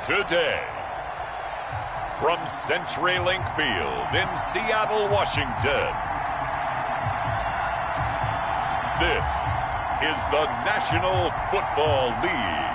today. From CenturyLink Field in Seattle, Washington, this is the National Football League.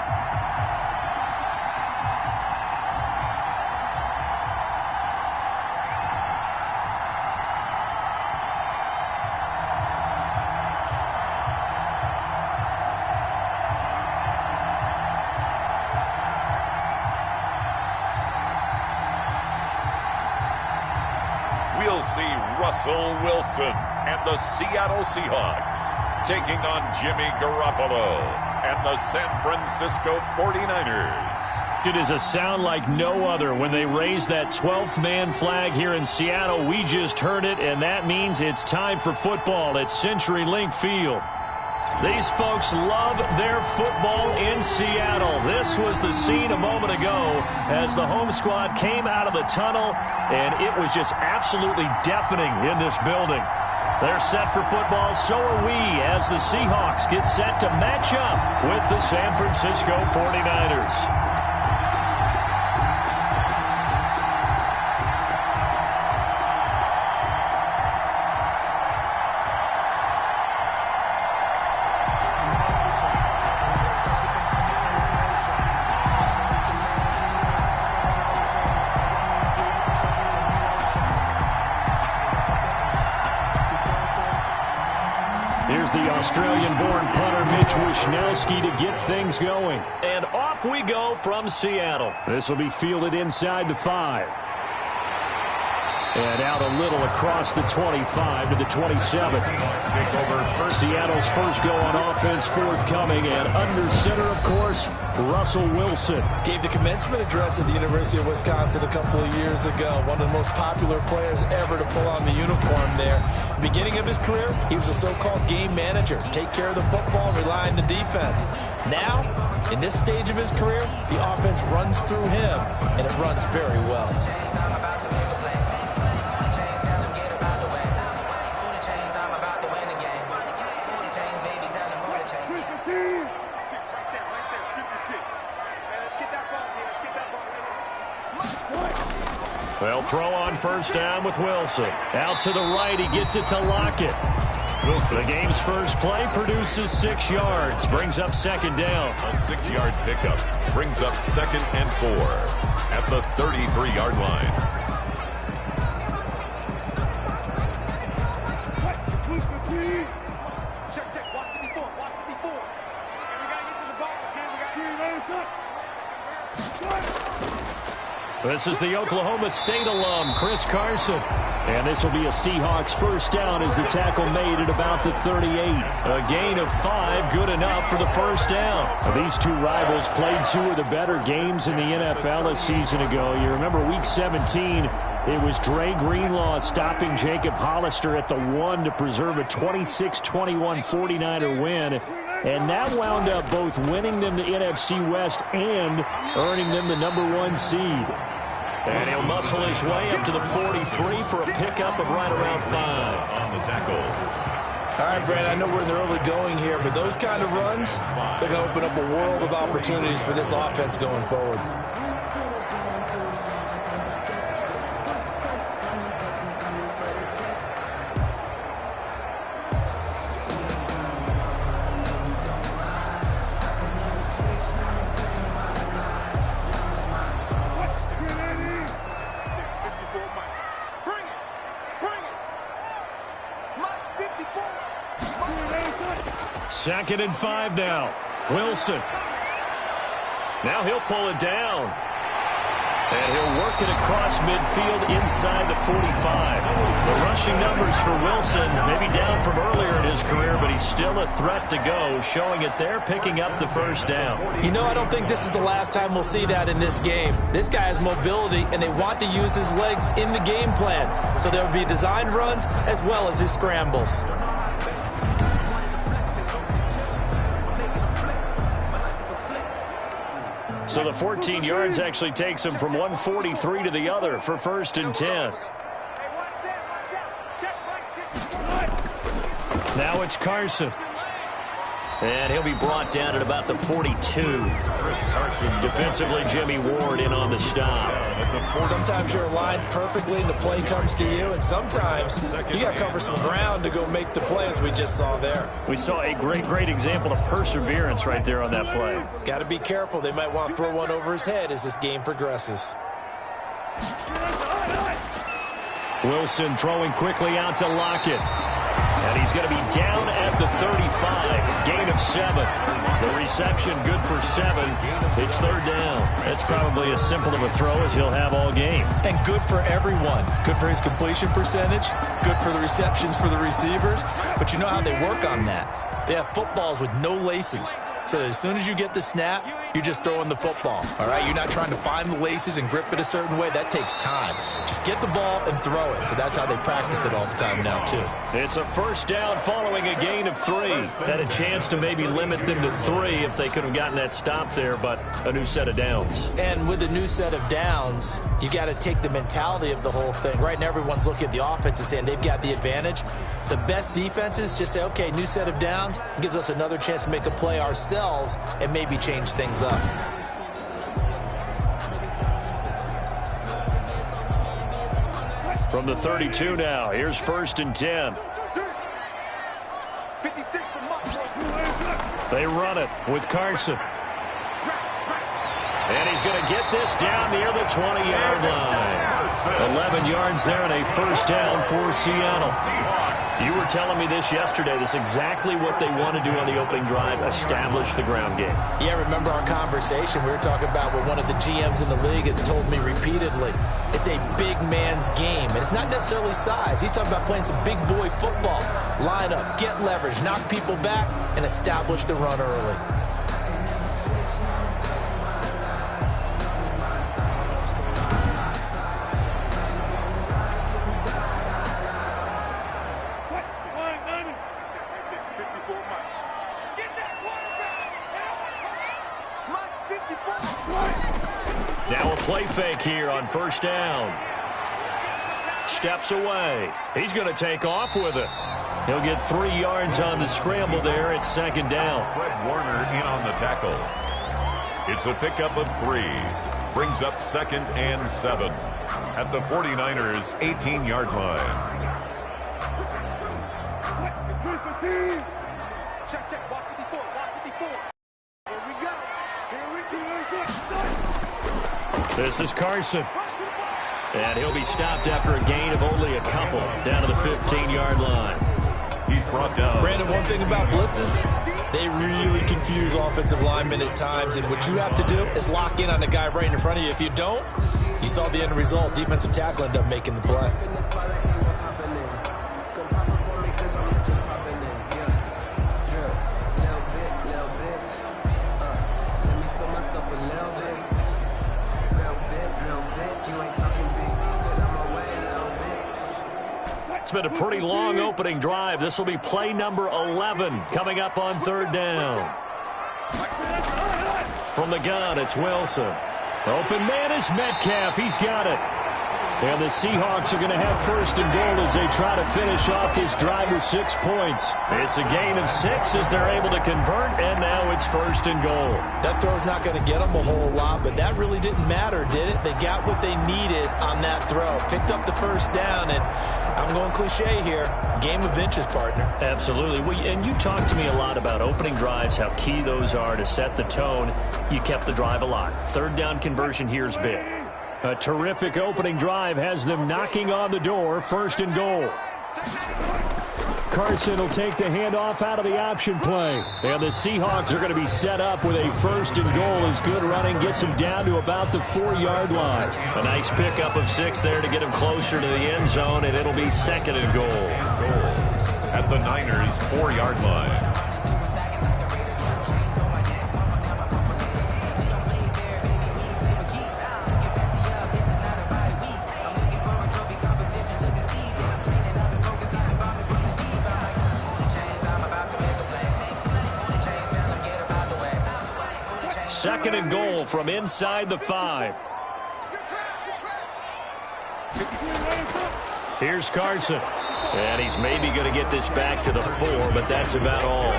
We'll see Russell Wilson and the Seattle Seahawks taking on Jimmy Garoppolo and the San Francisco 49ers. It is a sound like no other when they raise that 12th man flag here in Seattle. We just heard it, and that means it's time for football at CenturyLink Field. These folks love their football in Seattle. This was the scene a moment ago as the home squad came out of the tunnel, and it was just absolutely deafening in this building. They're set for football, so are we, as the Seahawks get set to match up with the San Francisco 49ers. Here's the Australian-born punter Mitch Wishnowsky to get things going. And off we go from Seattle. This will be fielded inside the 5. And out a little across the 25 to the 27. Seattle's first go on offense forthcoming. And under center, of course, Russell Wilson. Gave the commencement address at the University of Wisconsin a couple of years ago. One of the most popular players ever to pull on the uniform there. Beginning of his career, he was a so-called game manager. Take care of the football, rely on the defense. Now, in this stage of his career, the offense runs through him, and it runs very well. They'll throw on first down with Wilson. Out to the right, he gets it to Lockett. Wilson. The game's first play produces 6 yards, brings up second down. A 6-yard pickup brings up 2nd and 4 at the 33-yard line. Check. Watch 54. Watch 54. And we got to get to the ball, Tim. We got This is the Oklahoma State alum, Chris Carson. And this will be a Seahawks first down as the tackle made at about the 38. A gain of 5, good enough for the first down. Now, these two rivals played 2 of the better games in the NFL a season ago. You remember week 17, it was Dre Greenlaw stopping Jacob Hollister at the 1 to preserve a 26-21 49er win. And that wound up both winning them the NFC West and earning them the #1 seed. And he'll muscle his way up to the 43 for a pickup of right around 5. On the tackle. All right, Brad, I know we're in the early going here, but those kind of runs, they're going to open up a world of opportunities for this offense going forward. Second and 5 now. Wilson. Now he'll pull it down. And he'll work it across midfield inside the 45. The rushing numbers for Wilson maybe down from earlier in his career, but he's still a threat to go, showing it there, picking up the first down. You know, I don't think this is the last time we'll see that in this game. This guy has mobility, and they want to use his legs in the game plan. So there will be designed runs as well as his scrambles. So the 14 yards actually takes him from 143 to the other for 1st and 10. Now it's Carson. And he'll be brought down at about the 42. Defensively, Jimmy Ward in on the stop. Sometimes you're aligned perfectly and the play comes to you, and sometimes you got to cover some ground to go make the play, as we just saw there. We saw a great example of perseverance right there on that play. Got to be careful. They might want to throw one over his head as this game progresses. Wilson throwing quickly out to Lockett. And he's going to be down at the 35. Gain of 7. The reception good for 7. It's third down. That's probably as simple of a throw as he'll have all game. And good for everyone. Good for his completion percentage. Good for the receptions for the receivers. But you know how they work on that. They have footballs with no laces. So that as soon as you get the snap, you're just throwing the football. All right, you're not trying to find the laces and grip it a certain way. That takes time. Just get the ball and throw it. So that's how they practice it all the time now, too. It's a first down following a gain of 3. Had a chance to maybe limit them to 3 if they could have gotten that stop there, but a new set of downs. And with a new set of downs, you got to take the mentality of the whole thing. Right now, everyone's looking at the offense and saying they've got the advantage. The best defenses just say, okay, new set of downs. It gives us another chance to make a play ourselves and maybe change things up. From the 32 now, here's 1st and 10. They run it with Carson. And he's going to get this down near the 20-yard line. 11 yards there and a first down for Seattle. You were telling me this yesterday. This is exactly what they want to do on the opening drive, establish the ground game. Yeah, remember our conversation. We were talking about what one of the GMs in the league has told me repeatedly. It's a big man's game, and it's not necessarily size. He's talking about playing some big boy football. Line up, get leverage, knock people back, and establish the run early. Now a play fake here on first down. Steps away. He's going to take off with it. He'll get 3 yards on the scramble there at second down. Fred Warner in on the tackle. It's a pickup of 3. Brings up 2nd and 7 at the 49ers' 18-yard line. Check. Watch 54. Watch 54. Here we go. This is Carson. And he'll be stopped after a gain of only a couple down to the 15-yard line. He's brought down. Brandon, one thing about blitzes, they really confuse offensive linemen at times, and what you have to do is lock in on the guy right in front of you. If you don't, you saw the end result. Defensive tackle ended up making the play. It's been a pretty long opening drive. This will be play number 11 coming up on third down. From the gun, it's Wilson. Open man is Metcalf. He's got it. And the Seahawks are going to have first and goal as they try to finish off this drive with 6 points. It's a gain of 6 as they're able to convert, and now it's first and goal. That throw's not going to get them a whole lot, but that really didn't matter, did it? They got what they needed on that throw. Picked up the first down, and I'm going cliche here. Game of inches, partner. Absolutely. And you talked to me a lot about opening drives, how key those are to set the tone. You kept the drive alive. Third down conversion here is big. A terrific opening drive has them knocking on the door, first and goal. Carson will take the handoff out of the option play. And the Seahawks are going to be set up with a first and goal as good running gets them down to about the 4-yard line. A nice pickup of 6 there to get them closer to the end zone, and it'll be second and goal. At the Niners' 4-yard line. Second and goal from inside the 5. Here's Carson. And he's maybe going to get this back to the 4, but that's about all.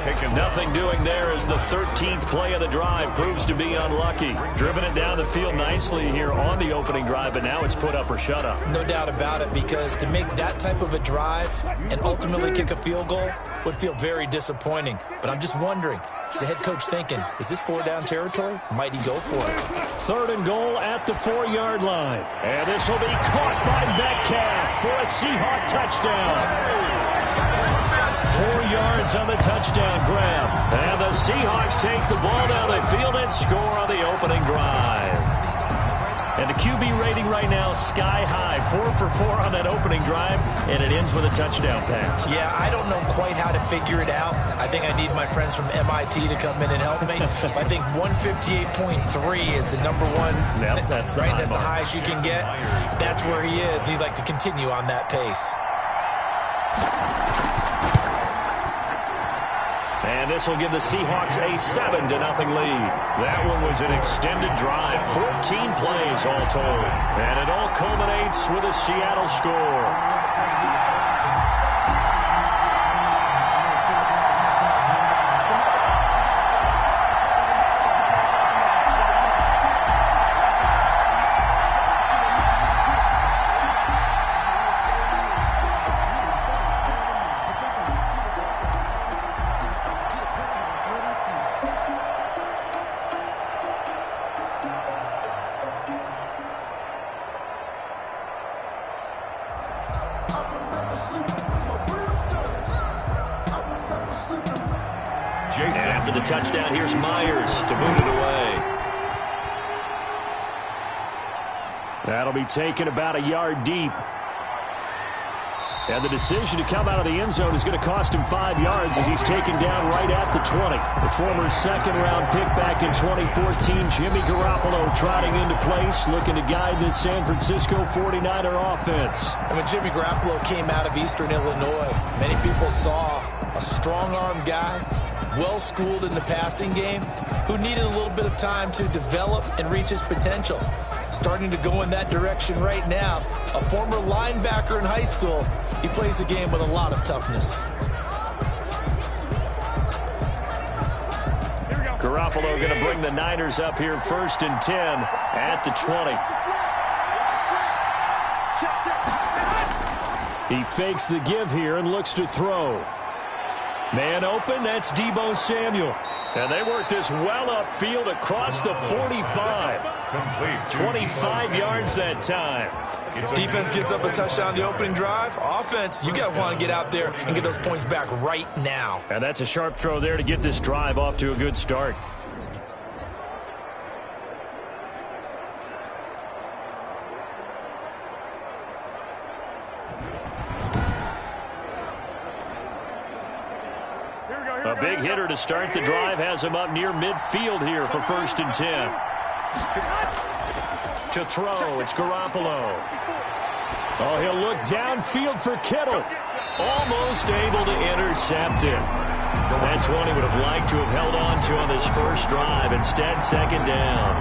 Nothing doing there as the 13th play of the drive proves to be unlucky. Driven it down the field nicely here on the opening drive, but now it's put up or shut up. No doubt about it, because to make that type of a drive and ultimately kick a field goal would feel very disappointing. But I'm just wondering, is the head coach thinking, is this 4-down territory? Might he go for it? 3rd and goal at the 4-yard line. And this will be caught by Metcalf for a Seahawk touchdown. 4 yards on the touchdown grab. And the Seahawks take the ball down the field and score on the opening drive. And the QB rating right now, sky high. 4 for 4 on that opening drive, and it ends with a touchdown pass. Yeah, I don't know quite how to figure it out. I think I need my friends from MIT to come in and help me. I think 158.3 is the number one. Yep, that's the right. high That's mark. the highest you can get. That's where he is. He'd like to continue on that pace. And this will give the Seahawks a 7-0 lead. That one was an extended drive, 14 plays all told. And it all culminates with a Seattle score. After the touchdown, here's Myers to boot it away. That'll be taken about a yard deep. And the decision to come out of the end zone is going to cost him 5 yards as he's taken down right at the 20. The former second-round pick back in 2014, Jimmy Garoppolo trotting into place, looking to guide this San Francisco 49er offense. And when Jimmy Garoppolo came out of Eastern Illinois, many people saw a strong-arm guy, well-schooled in the passing game, who needed a little bit of time to develop and reach his potential. Starting to go in that direction right now. A former linebacker in high school, he plays the game with a lot of toughness. Garoppolo going to bring the Niners up here 1st and 10 at the 20. He fakes the give here and looks to throw. Man open, that's Deebo Samuel. And they work this well upfield across the 45. 25 yards that time. Defense gets up a touchdown the opening drive. Offense, you got to want to get out there and get those points back right now. And that's a sharp throw there to get this drive off to a good start. A big hitter to start the drive has him up near midfield here for 1st and 10. To throw, it's Garoppolo. Oh, he'll look downfield for Kittle. Almost able to intercept it. That's one he would have liked to have held on to on this first drive. Instead, 2nd down.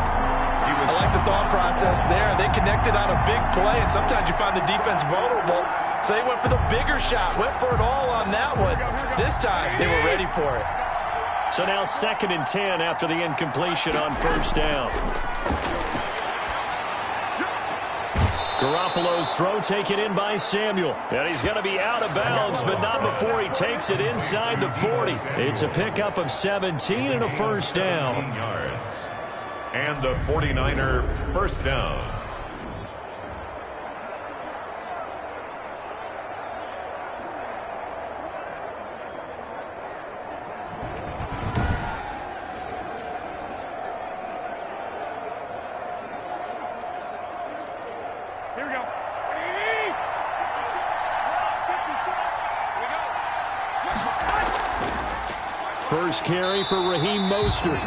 I like the thought process there. They connected on a big play, and sometimes you find the defense vulnerable. So they went for the bigger shot, went for it all on that one. This time, they were ready for it. So now 2nd and 10 after the incompletion on 1st down. Garoppolo's throw taken in by Samuel. And he's going to be out of bounds, but not before he takes it inside the 40. It's a pickup of 17 and a 1st down. Yards. And the 49er 1st down. Here we go. First carry for Raheem Mostert.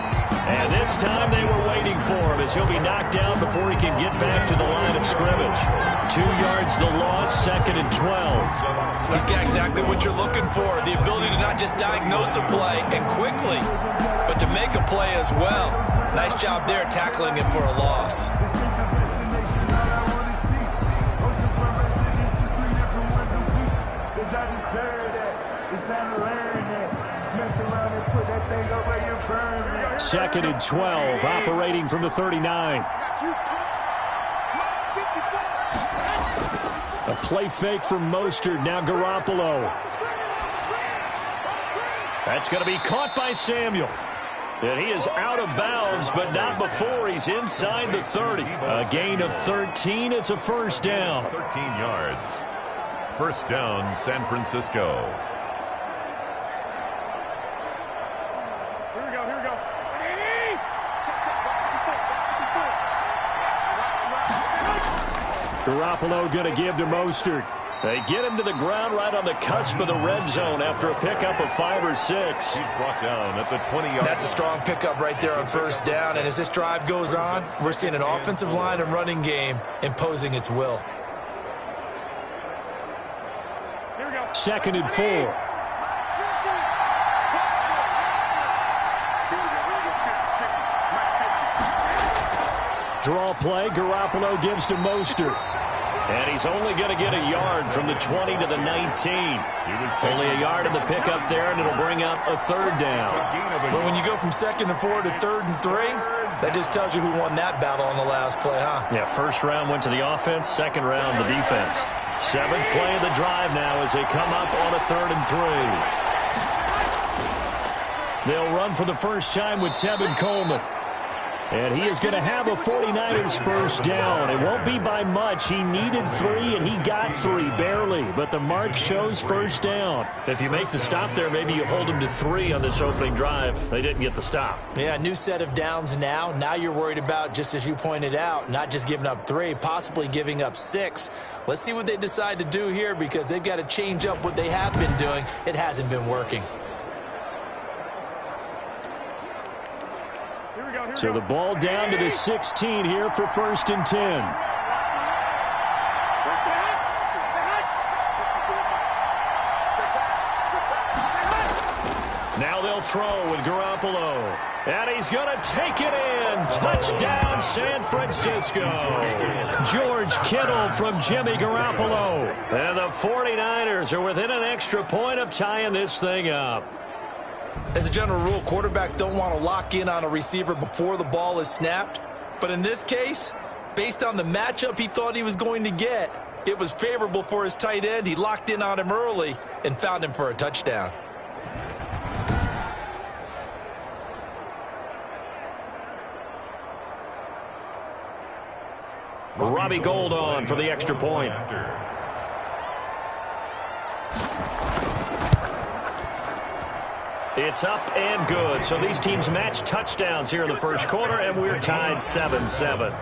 And this time they were waiting for him as he'll be knocked down before he can get back to the line of scrimmage. 2 yards the loss, 2nd and 12. He's got exactly what you're looking for, the ability to not just diagnose a play and quickly, but to make a play as well. Nice job there tackling him for a loss. It's time to learn that. Mess around 2nd and 12, operating from the 39. A play fake from Mostert, now Garoppolo. That's going to be caught by Samuel. And he is out of bounds, but not before he's inside the 30. A gain of 13. It's a first down. 13 yards. First down, San Francisco. Here we go, here we go. Garoppolo going to give to Mostert. They get him to the ground right on the cusp of the red zone after a pickup of 5 or 6. He's brought down at the 20-yard. That's a strong pickup right there on first down. And as this drive goes on, we're seeing an offensive line and running game imposing its will. Here we go. 2nd and 4. Draw play, Garoppolo gives to Mostert. And he's only going to get a yard from the 20 to the 19. Only a yard in the pickup there, and it'll bring up a third down. But when you go from 2nd and 4 to 3rd and 3, that just tells you who won that battle on the last play, huh? Yeah, first round went to the offense, second round the defense. 7th play of the drive now as they come up on a 3rd and 3. They'll run for the first time with Tevin Coleman. And he is going to have a 49ers first down. It won't be by much. He needed 3, and he got 3, barely. But the mark shows first down. If you make the stop there, maybe you hold him to 3 on this opening drive. They didn't get the stop. Yeah, new set of downs now. Now you're worried about, just as you pointed out, not just giving up 3, possibly giving up 6. Let's see what they decide to do here because they've got to change up what they have been doing. It hasn't been working. So the ball down to the 16 here for 1st and 10. Now they'll throw with Garoppolo. And he's going to take it in. Touchdown, San Francisco. George Kittle from Jimmy Garoppolo. And the 49ers are within an extra point of tying this thing up. As a general rule, quarterbacks don't want to lock in on a receiver before the ball is snapped. But in this case, based on the matchup he thought he was going to get, it was favorable for his tight end. He locked in on him early and found him for a touchdown. Robbie Gould on for the extra point. It's up and good. So these teams match touchdowns here in the first quarter, and we're tied 7-7.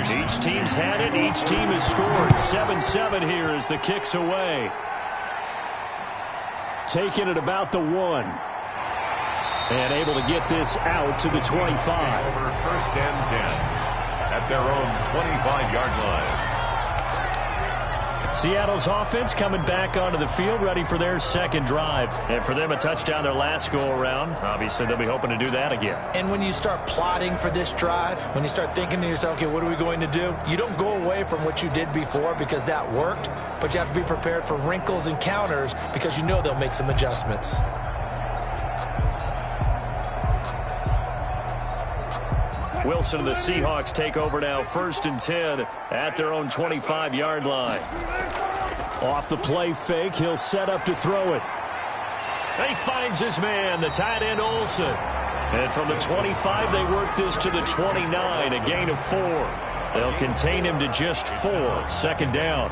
Each team's had it. Each team has scored. 7-7 here as the kick's away. Taking it about the 1. And able to get this out to the 25. Over 1st and 10 at their own 25-yard line. Seattle's offense coming back onto the field, ready for their second drive. And for them, a touchdown their last go-around. Obviously, they'll be hoping to do that again. And when you start plotting for this drive, when you start thinking to yourself, okay, what are we going to do? You don't go away from what you did before because that worked, but you have to be prepared for wrinkles and counters because you know they'll make some adjustments. Wilson and the Seahawks take over now, 1st and 10 at their own 25-yard line. Off the play fake, he'll set up to throw it. He finds his man, the tight end Olsen. And from the 25, they work this to the 29, a gain of 4. They'll contain him to just 4, 2nd down.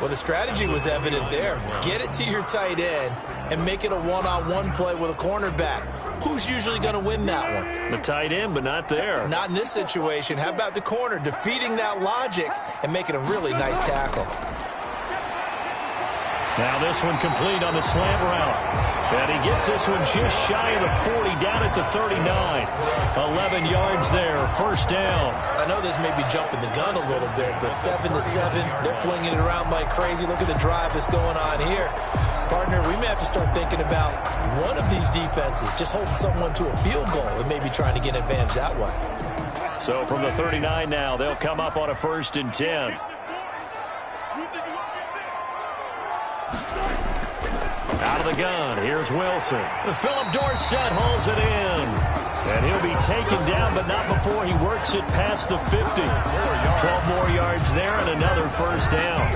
Well, the strategy was evident there. Get it to your tight end and make it a one-on-one play with a cornerback. Who's usually going to win that one? The tight end, but not there. Not in this situation. How about the corner defeating that logic and making a really nice tackle? Now this one complete on the slant route. And he gets this one just shy of the 40, down at the 39. 11 yards there, first down. I know this may be jumping the gun a little bit, but 7-7, they're flinging it around like crazy. Look at the drive that's going on here. Partner, we may have to start thinking about one of these defenses just holding someone to a field goal and maybe trying to get an advantage that way. So from the 39 now, they'll come up on a 1st and 10. Out of the gun, here's Wilson. Philip Dorsett hauls it in. And he'll be taken down, but not before he works it past the 50. 12 more yards there and another first down.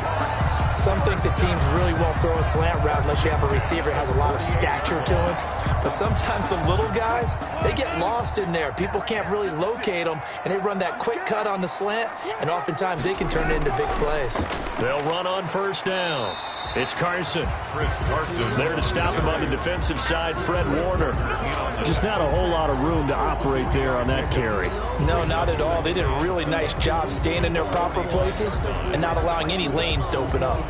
Some think that teams really won't throw a slant route unless you have a receiver that has a lot of stature to him. But sometimes the little guys, they get lost in there. People can't really locate them, and they run that quick cut on the slant, and oftentimes they can turn it into big plays. They'll run on first down. It's Carson. There to stop him on the defensive side, Fred Warner. Just not a whole lot of room to operate there on that carry. No, not at all. They did a really nice job staying in their proper places and not allowing any lanes to open up.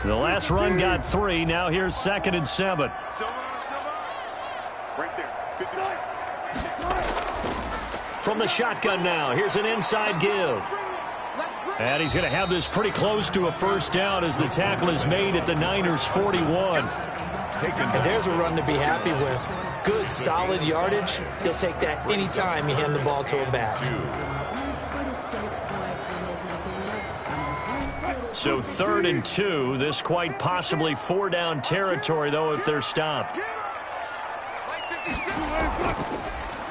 The last run got 3. Now here's 2nd and 7. Right there. 59. From the shotgun now, here's an inside give. And he's going to have this pretty close to a first down as the tackle is made at the Niners' 41. And there's a run to be happy with. Good, solid yardage. He'll take that anytime you hand the ball to him back. So 3rd and 2. This quite possibly 4-down territory, though, if they're stopped.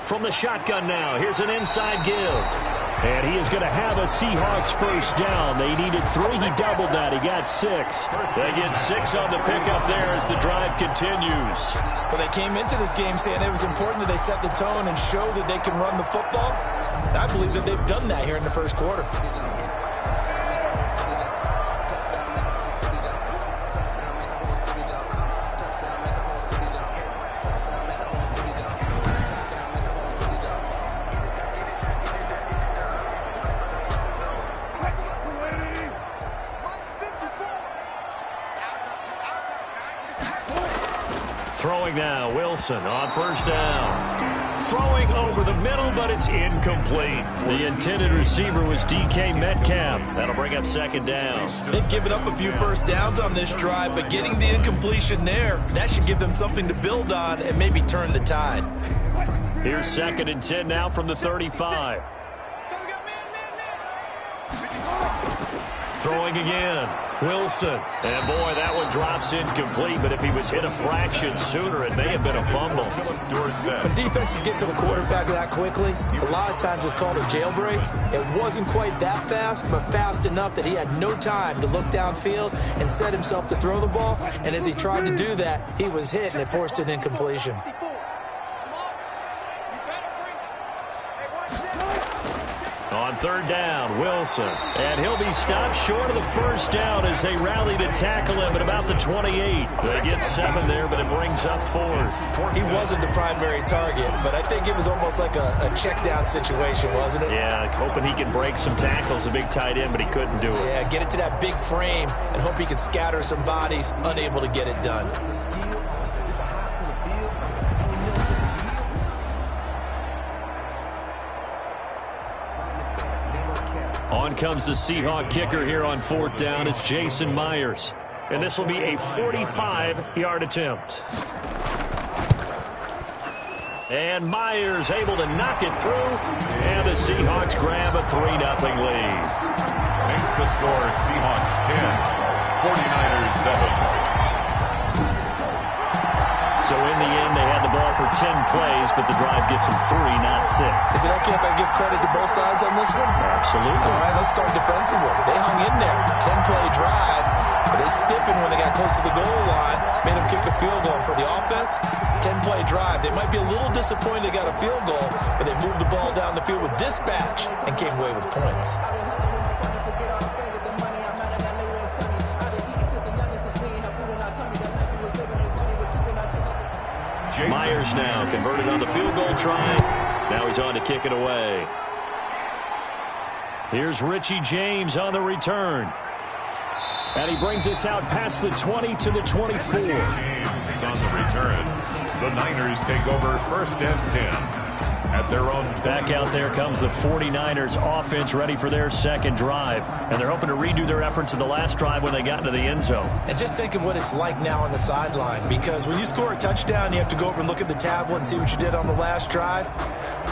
From the shotgun now, here's an inside give. And he is going to have a Seahawks first down. They needed 3. He doubled that. He got 6. They get 6 on the pickup there as the drive continues. Well, they came into this game saying it was important that they set the tone and show that they can run the football. And I believe that they've done that here in the first quarter. Throwing now, Wilson on first down. Throwing over the middle, but it's incomplete. The intended receiver was DK Metcalf. That'll bring up 2nd down. They've given up a few first downs on this drive, but getting the incompletion there, that should give them something to build on and maybe turn the tide. Here's 2nd and 10 now from the 35. Throwing again, Wilson. And boy, that one drops incomplete, but if he was hit a fraction sooner, it may have been a fumble. When defenses get to the quarterback that quickly, a lot of times it's called a jailbreak. It wasn't quite that fast, but fast enough that he had no time to look downfield and set himself to throw the ball. And as he tried to do that, he was hit, and it forced an incompletion. On 3rd down, Wilson. And he'll be stopped short of the first down as they rally to tackle him at about the 28. They get 7 there, but it brings up 4th. He wasn't the primary target, but I think it was almost like a check down situation, wasn't it? Yeah, hoping he can break some tackles, a big tight end, but he couldn't do it. Yeah, get it to that big frame and hope he can scatter some bodies, unable to get it done. On comes the Seahawk kicker here on 4th down. It's Jason Myers. And this will be a 45-yard attempt. And Myers able to knock it through. And the Seahawks grab a 3-0 lead. Makes the score Seahawks 10, 49ers 7. So in the end, they had the ball for 10 plays, but the drive gets them 3, not 6. Is it okay if I give credit to both sides on this one? Absolutely. All right, let's start defensively. They hung in there. 10-play drive, but they stiffened when they got close to the goal line, made them kick a field goal. For the offense, 10-play drive. They might be a little disappointed they got a field goal, but they moved the ball down the field with dispatch and came away with points. Myers now converted on the field goal try. Now he's on to kick it away. Here's Richie James on the return. And he brings us out past the 20 to the 24. James on the return. The Niners take over first and 10. At their own. Back out there comes the 49ers offense ready for their second drive. And they're hoping to redo their efforts in the last drive when they got into the end zone. And just think of what it's like now on the sideline, because when you score a touchdown, you have to go over and look at the tablet and see what you did on the last drive.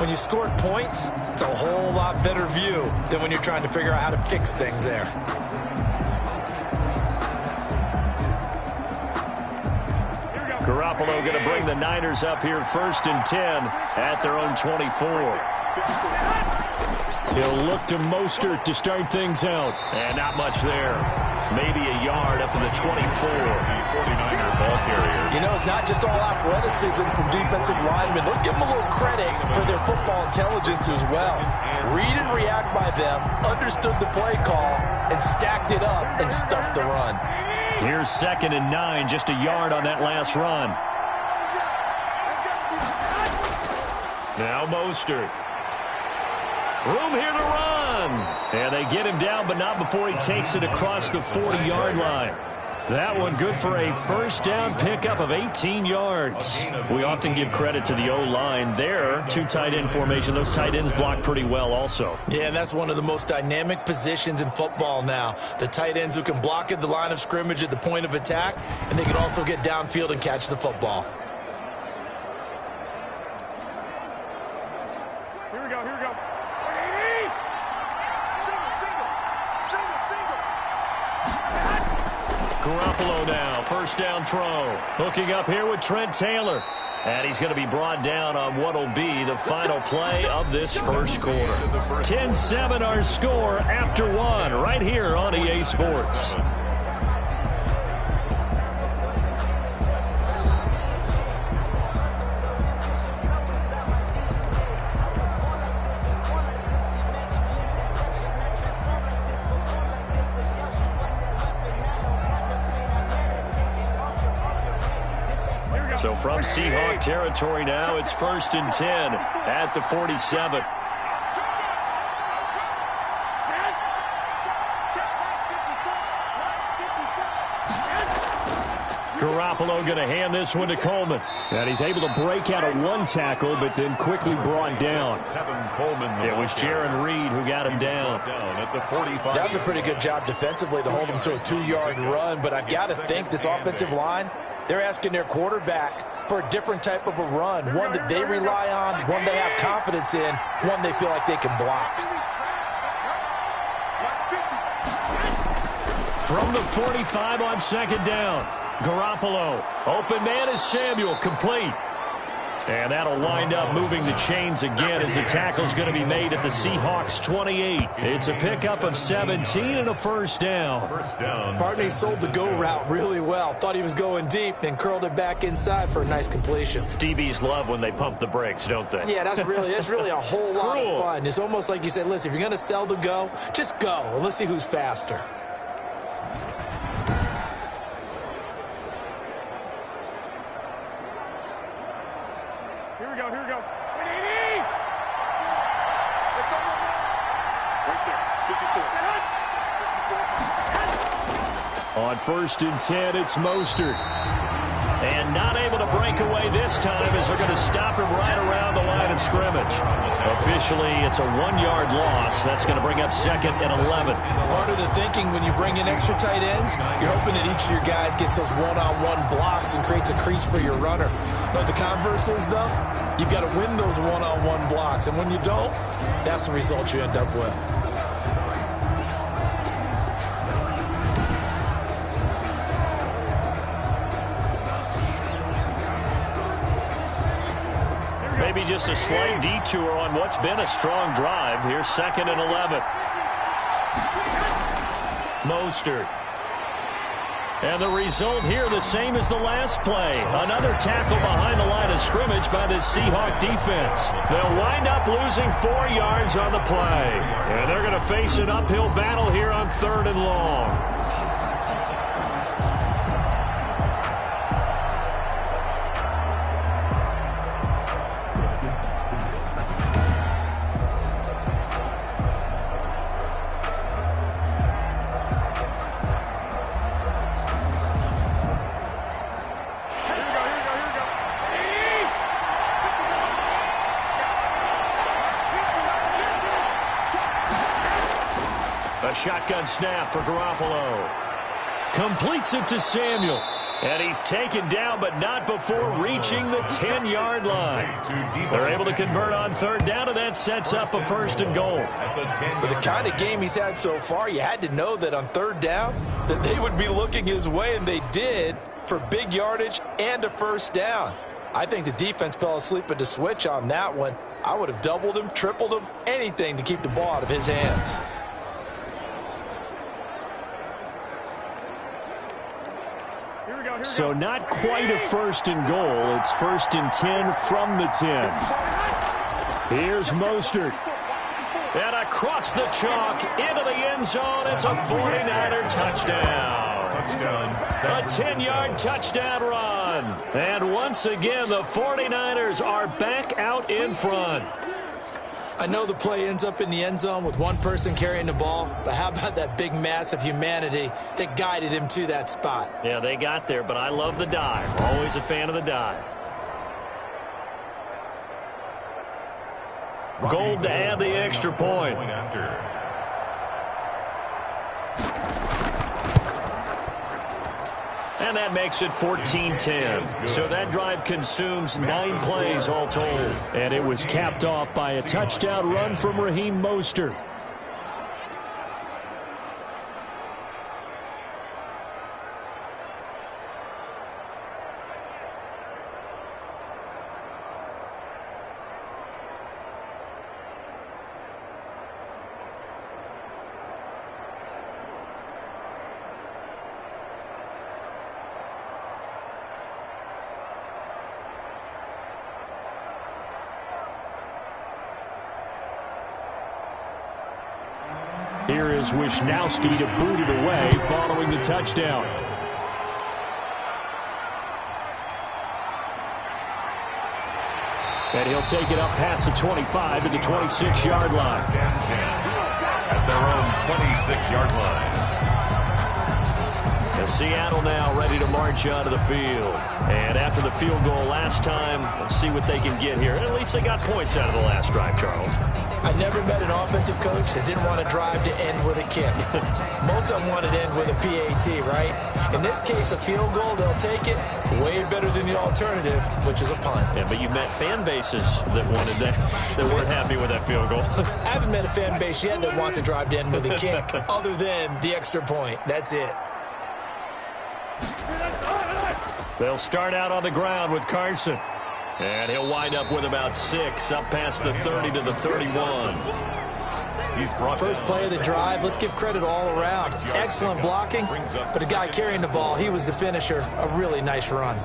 When you scored points, it's a whole lot better view than when you're trying to figure out how to fix things there. Garoppolo going to bring the Niners up here first and 10 at their own 24. He'll look to Mostert to start things out. And not much there. Maybe a yard up to the 24. The 49er ball carrier. You know, it's not just all athleticism from defensive linemen. Let's give them a little credit for their football intelligence as well. Read and react by them, understood the play call, and stacked it up and stuffed the run. Here's 2nd and 9, just a yard on that last run. Now Mostert. Room here to run. And they get him down, but not before he takes it across the 40-yard line. That one good for a first down pickup of 18 yards. We often give credit to the O-line there. 2 tight end formation. Those tight ends block pretty well also. Yeah, and that's one of the most dynamic positions in football now. The tight ends who can block at the line of scrimmage at the point of attack, and they can also get downfield and catch the football. Here we go, here we go. Garoppolo now, first down throw. Hooking up here with Trent Taylor. And he's going to be brought down on what will be the final play of this first quarter. 10-7 our score after 1 right here on EA Sports. So from Seahawk territory now, it's 1st and 10 at the 47. Garoppolo going to hand this one to Coleman. And he's able to break out of 1 tackle, but then quickly brought down. It was Jaron Reed who got him down. At the 45. That was a pretty good job defensively to hold him to a 2-yard run, but I've got to think this offensive line, they're asking their quarterback for a different type of a run, one that they rely on, one they have confidence in, one they feel like they can block. From the 45 on 2nd down, Garoppolo. Open man is Samuel, complete. And that'll wind up moving the chains again as the tackle's going to be made at the Seahawks 28. It's a pickup of 17 and a first down. Partney sold the go route really well. Thought he was going deep, then curled it back inside for a nice completion. DBs love when they pump the brakes, don't they? Yeah, that's really a whole lot of fun. It's almost like you said, listen, if you're going to sell the go, just go. And let's see who's faster. Here we go, here we go. On 1st and 10, it's Mostert. And not able to break away this time as they're going to stop him right around the line of scrimmage. Officially, it's a 1-yard loss. That's going to bring up 2nd and 11. Part of the thinking when you bring in extra tight ends, you're hoping that each of your guys gets those one-on-one blocks and creates a crease for your runner. But the converse is, though, you've got to win those one-on-one blocks. And when you don't, that's the result you end up with. Maybe just a slight detour on what's been a strong drive. Here's 2nd and 11. Mostert. And the result here the same as the last play. Another tackle behind the line of scrimmage by this Seahawk defense. They'll wind up losing 4 yards on the play. And they're going to face an uphill battle here on 3rd and long. shotgun snap for Garoppolo. Completes it to Samuel. And he's taken down, but not before reaching the 10-yard line. They're able to convert on third down, and that sets up a 1st and goal. With the kind of game he's had so far, you had to know that on third down that they would be looking his way, and they did, for big yardage and a 1st down. I think the defense fell asleep at the switch on that one. I would have doubled him, tripled him, anything to keep the ball out of his hands. So not quite a 1st and goal. It's 1st and 10 from the 10. Here's Mostert. And across the chalk into the end zone. It's a 49er touchdown. A 10-yard touchdown run. And once again, the 49ers are back out in front. I know the play ends up in the end zone with one person carrying the ball, but how about that big mass of humanity that guided him to that spot? Yeah, they got there, but I love the dive. Always a fan of the dive. Gold to add the extra point. And that makes it 14-10. So that drive consumes 9 plays all told. And it was capped off by a touchdown run from Raheem Mostert. Here is Wisnowski to boot it away following the touchdown. And he'll take it up past the 25 to the 26-yard line. At their own 26-yard line. And Seattle now ready to march onto the field. And after the field goal last time, let's see what they can get here. At least they got points out of the last drive, Charles. I never met an offensive coach that didn't want to drive to end with a kick. Most of them wanted to end with a PAT, right? In this case, a field goal, they'll take it. Way better than the alternative, which is a punt. Yeah, but you met fan bases that wanted that, that weren't happy with that field goal. I haven't met a fan base yet that wants to drive to end with a kick, other than the extra point. That's it. They'll start out on the ground with Carson. And he'll wind up with about 6, up past the 30 to the 31. First play of the drive, let's give credit all around. Excellent blocking, but the guy carrying the ball, he was the finisher. A really nice run.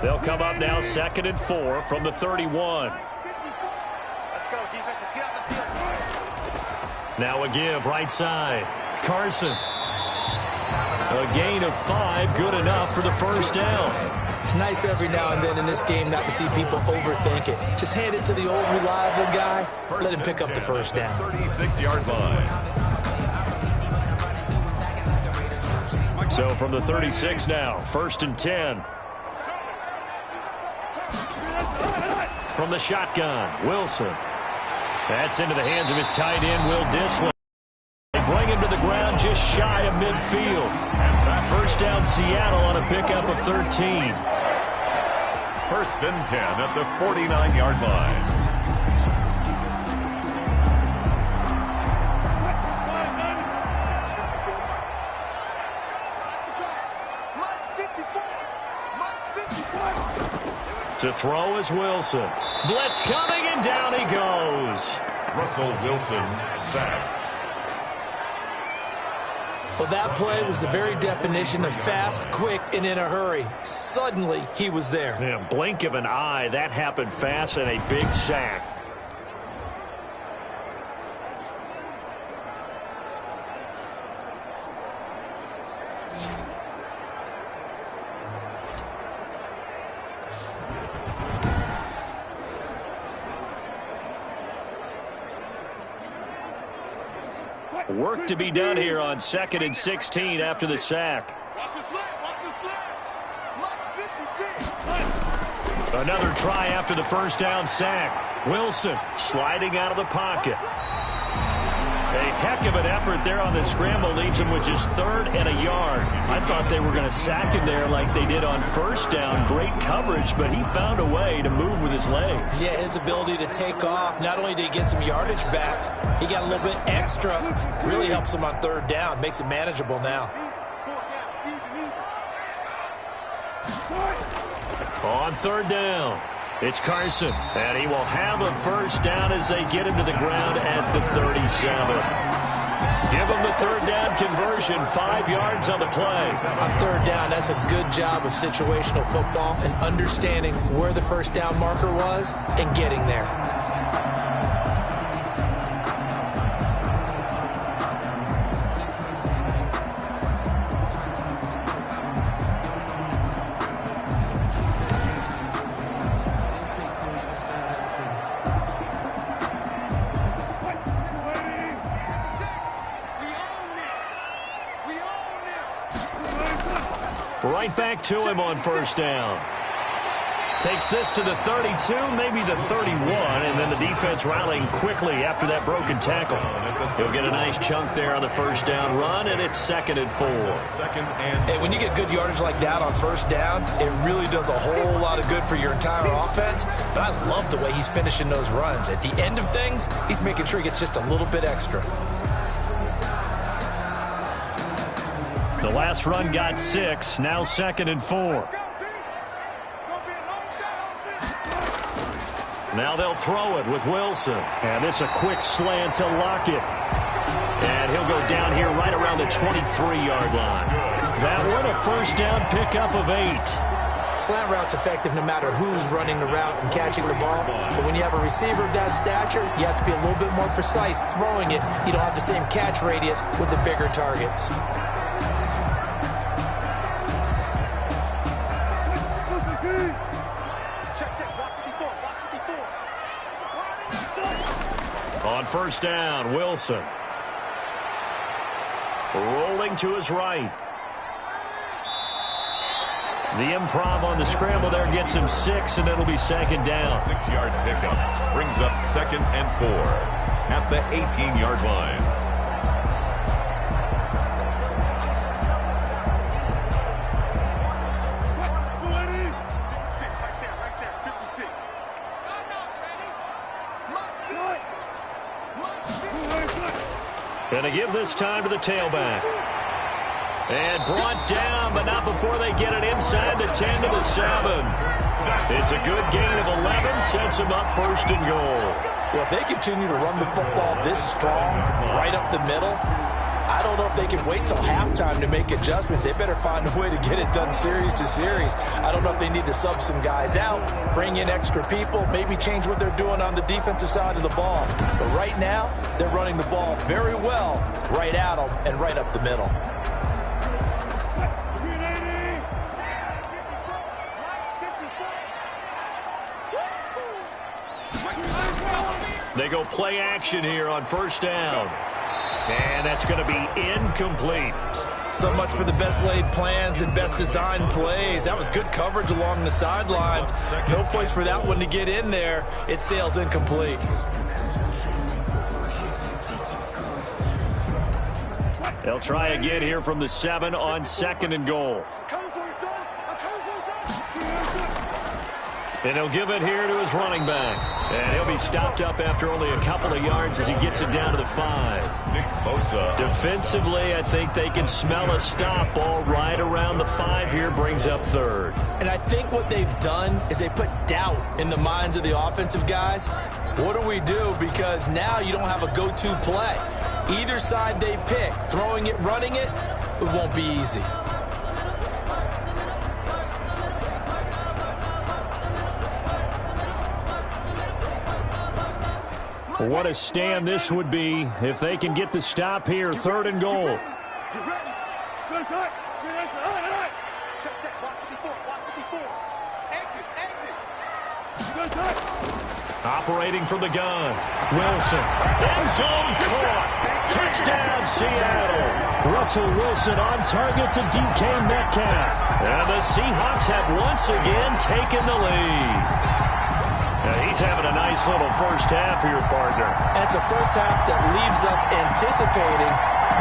They'll come up now 2nd and 4 from the 31. Let's go, defense. Let's get out the field. Now a give right side. Carson. A gain of 5, good enough for the 1st down. It's nice every now and then in this game not to see people overthink it. Just hand it to the old reliable guy. Let him pick up the 1st down. 36-yard line. So from the 36 now, 1st and 10. From the shotgun, Wilson. That's into the hands of his tight end, Will Dissler. They bring him to the ground just shy of midfield. 1st down Seattle on a pickup of 13. 1st and 10 at the 49-yard line. To throw is Wilson. Blitz coming, and down he goes. Russell Wilson, sacked. Well, that play was the very definition of fast, quick, and in a hurry. Suddenly, he was there. Yeah, blink of an eye, that happened fast, and a big sack. Work to be done here on 2nd and 16 after the sack. Watch the slant. Watch the slant. Block 56. Another try after the 1st down sack. Wilson sliding out of the pocket. A heck of an effort there on the scramble leaves him with just 3rd and a yard. I thought they were going to sack him there like they did on 1st down. Great coverage, but he found a way to move with his legs. Yeah, his ability to take off, not only did he get some yardage back, he got a little bit extra. Really helps him on 3rd down, makes it manageable now. On 3rd down, it's Carson, and he will have a 1st down as they get him to the ground at the 37. Give him the 3rd down conversion, 5 yards on the play. On 3rd down, that's a good job of situational football and understanding where the 1st down marker was and getting there. Right back to him on 1st down. Takes this to the 32, maybe the 31, and then the defense rallying quickly after that broken tackle. He'll get a nice chunk there on the 1st down run, and it's 2nd and 4. Hey, when you get good yardage like that on 1st down, it really does a whole lot of good for your entire offense. But I love the way he's finishing those runs. At the end of things, he's making sure he gets just a little bit extra. The last run got 6, now 2nd and 4. Now they'll throw it with Wilson. And it's a quick slant to Lockett. And he'll go down here right around the 23-yard line. That one a 1st down pickup of 8. Slant route's effective no matter who's running the route and catching the ball. But when you have a receiver of that stature, you have to be a little bit more precise throwing it. You don't have the same catch radius with the bigger targets. On 1st down, Wilson. Rolling to his right. The improv on the scramble there gets him 6, and it'll be 2nd down. 6-yard pickup brings up 2nd and 4 at the 18-yard line. Going to give this time to the tailback. And brought down, but not before they get it inside the 10 to the 7. It's a good gain of 11, sets them up 1st and goal. Well, if they continue to run the football this strong, right up the middle, I don't know if they can wait till halftime to make adjustments. They better find a way to get it done series to series. I don't know if they need to sub some guys out, bring in extra people, maybe change what they're doing on the defensive side of the ball. But right now, they're running the ball very well right at them and right up the middle. They go play action here on 1st down. And that's going to be incomplete. So much for the best laid plans and best designed plays. That was good coverage along the sidelines. No place for that one to get in there. It sails incomplete. They'll try again here from the 7 on 2nd and goal. And he'll give it here to his running back. And he'll be stopped up after only a couple of yards as he gets it down to the 5. Defensively, I think they can smell a stop. Ball right around the 5 here, brings up 3rd. And I think what they've done is they put doubt in the minds of the offensive guys. What do we do? Because now you don't have a go-to play. Either side they pick, throwing it, running it, it won't be easy. What a stand this would be if they can get the stop here. 3rd and goal. Operating from the gun. Wilson. End zone caught. Touchdown, Seattle. Russell Wilson on target to DK Metcalf. And the Seahawks have once again taken the lead. He's having a nice little first half for your partner. And it's a first half that leaves us anticipating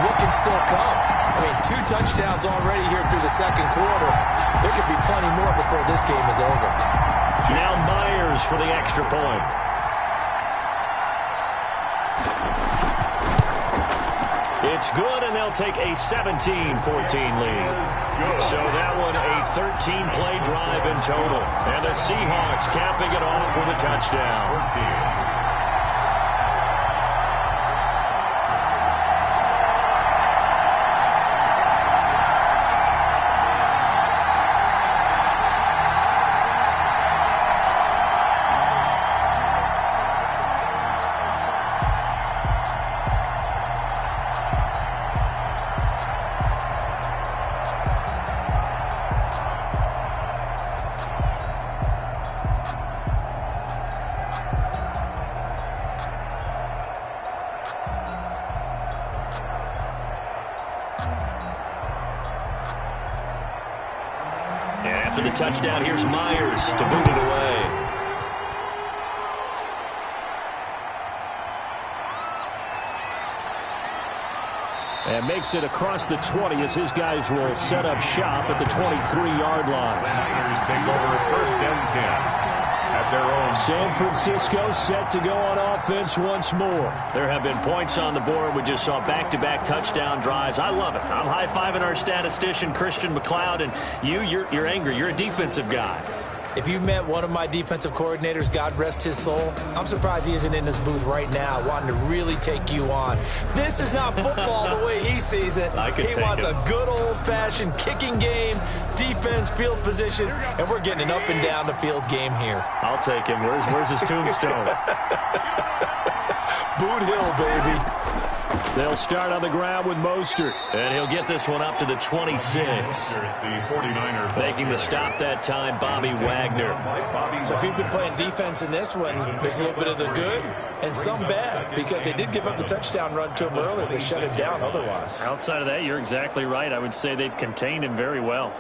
what can still come. I mean, 2 touchdowns already here through the second quarter. There could be plenty more before this game is over. Now Myers for the extra point. It's good, and they'll take a 17-14 lead. So that one a 13-play drive in total. And the Seahawks capping it off with a touchdown. After the touchdown, here's Myers to boot it away. And makes it across the 20 as his guys will set up shop at the 23-yard line. Niners take over 1st and 10. At their own. San Francisco set to go on offense once more. There have been points on the board. We just saw back-to-back touchdown drives. I love it. I'm high-fiving our statistician, Christian McLeod, and you're angry. You're a defensive guy. If you met one of my defensive coordinators, God rest his soul, I'm surprised he isn't in this booth right now wanting to really take you on. This is not football the way he sees it. He wants a good old-fashioned kicking game, defense, field position, and we're getting an up-and-down the field game here. I'll take him. Where's his tombstone? Boot Hill, baby. They'll start on the ground with Mostert, and he'll get this one up to the 26. Making the stop that time, Bobby Wagner. So if you've been playing defense in this one, there's a little bit of the good and some bad, because they did give up the touchdown run to him earlier to shut it down otherwise. Outside of that, you're exactly right. I would say they've contained him very well.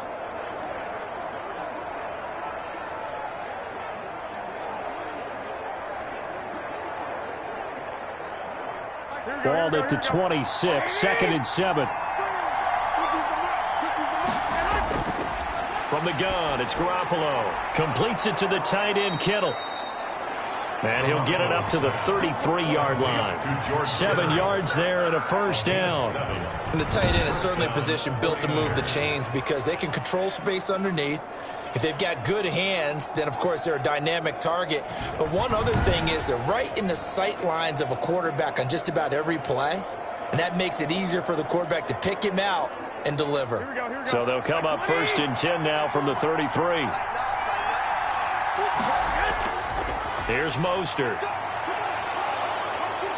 Balled at the 26, 2nd and 7. From the gun, it's Garoppolo. Completes it to the tight end, Kittle. And he'll get it up to the 33-yard line. 7 yards there and a first down. And the tight end is certainly a position built to move the chains because they can control space underneath. If they've got good hands, then, of course, they're a dynamic target. But one other thing is they're right in the sight lines of a quarterback on just about every play, and that makes it easier for the quarterback to pick him out and deliver. So they'll come up 1st and 10 now from the 33. Here's Mostert.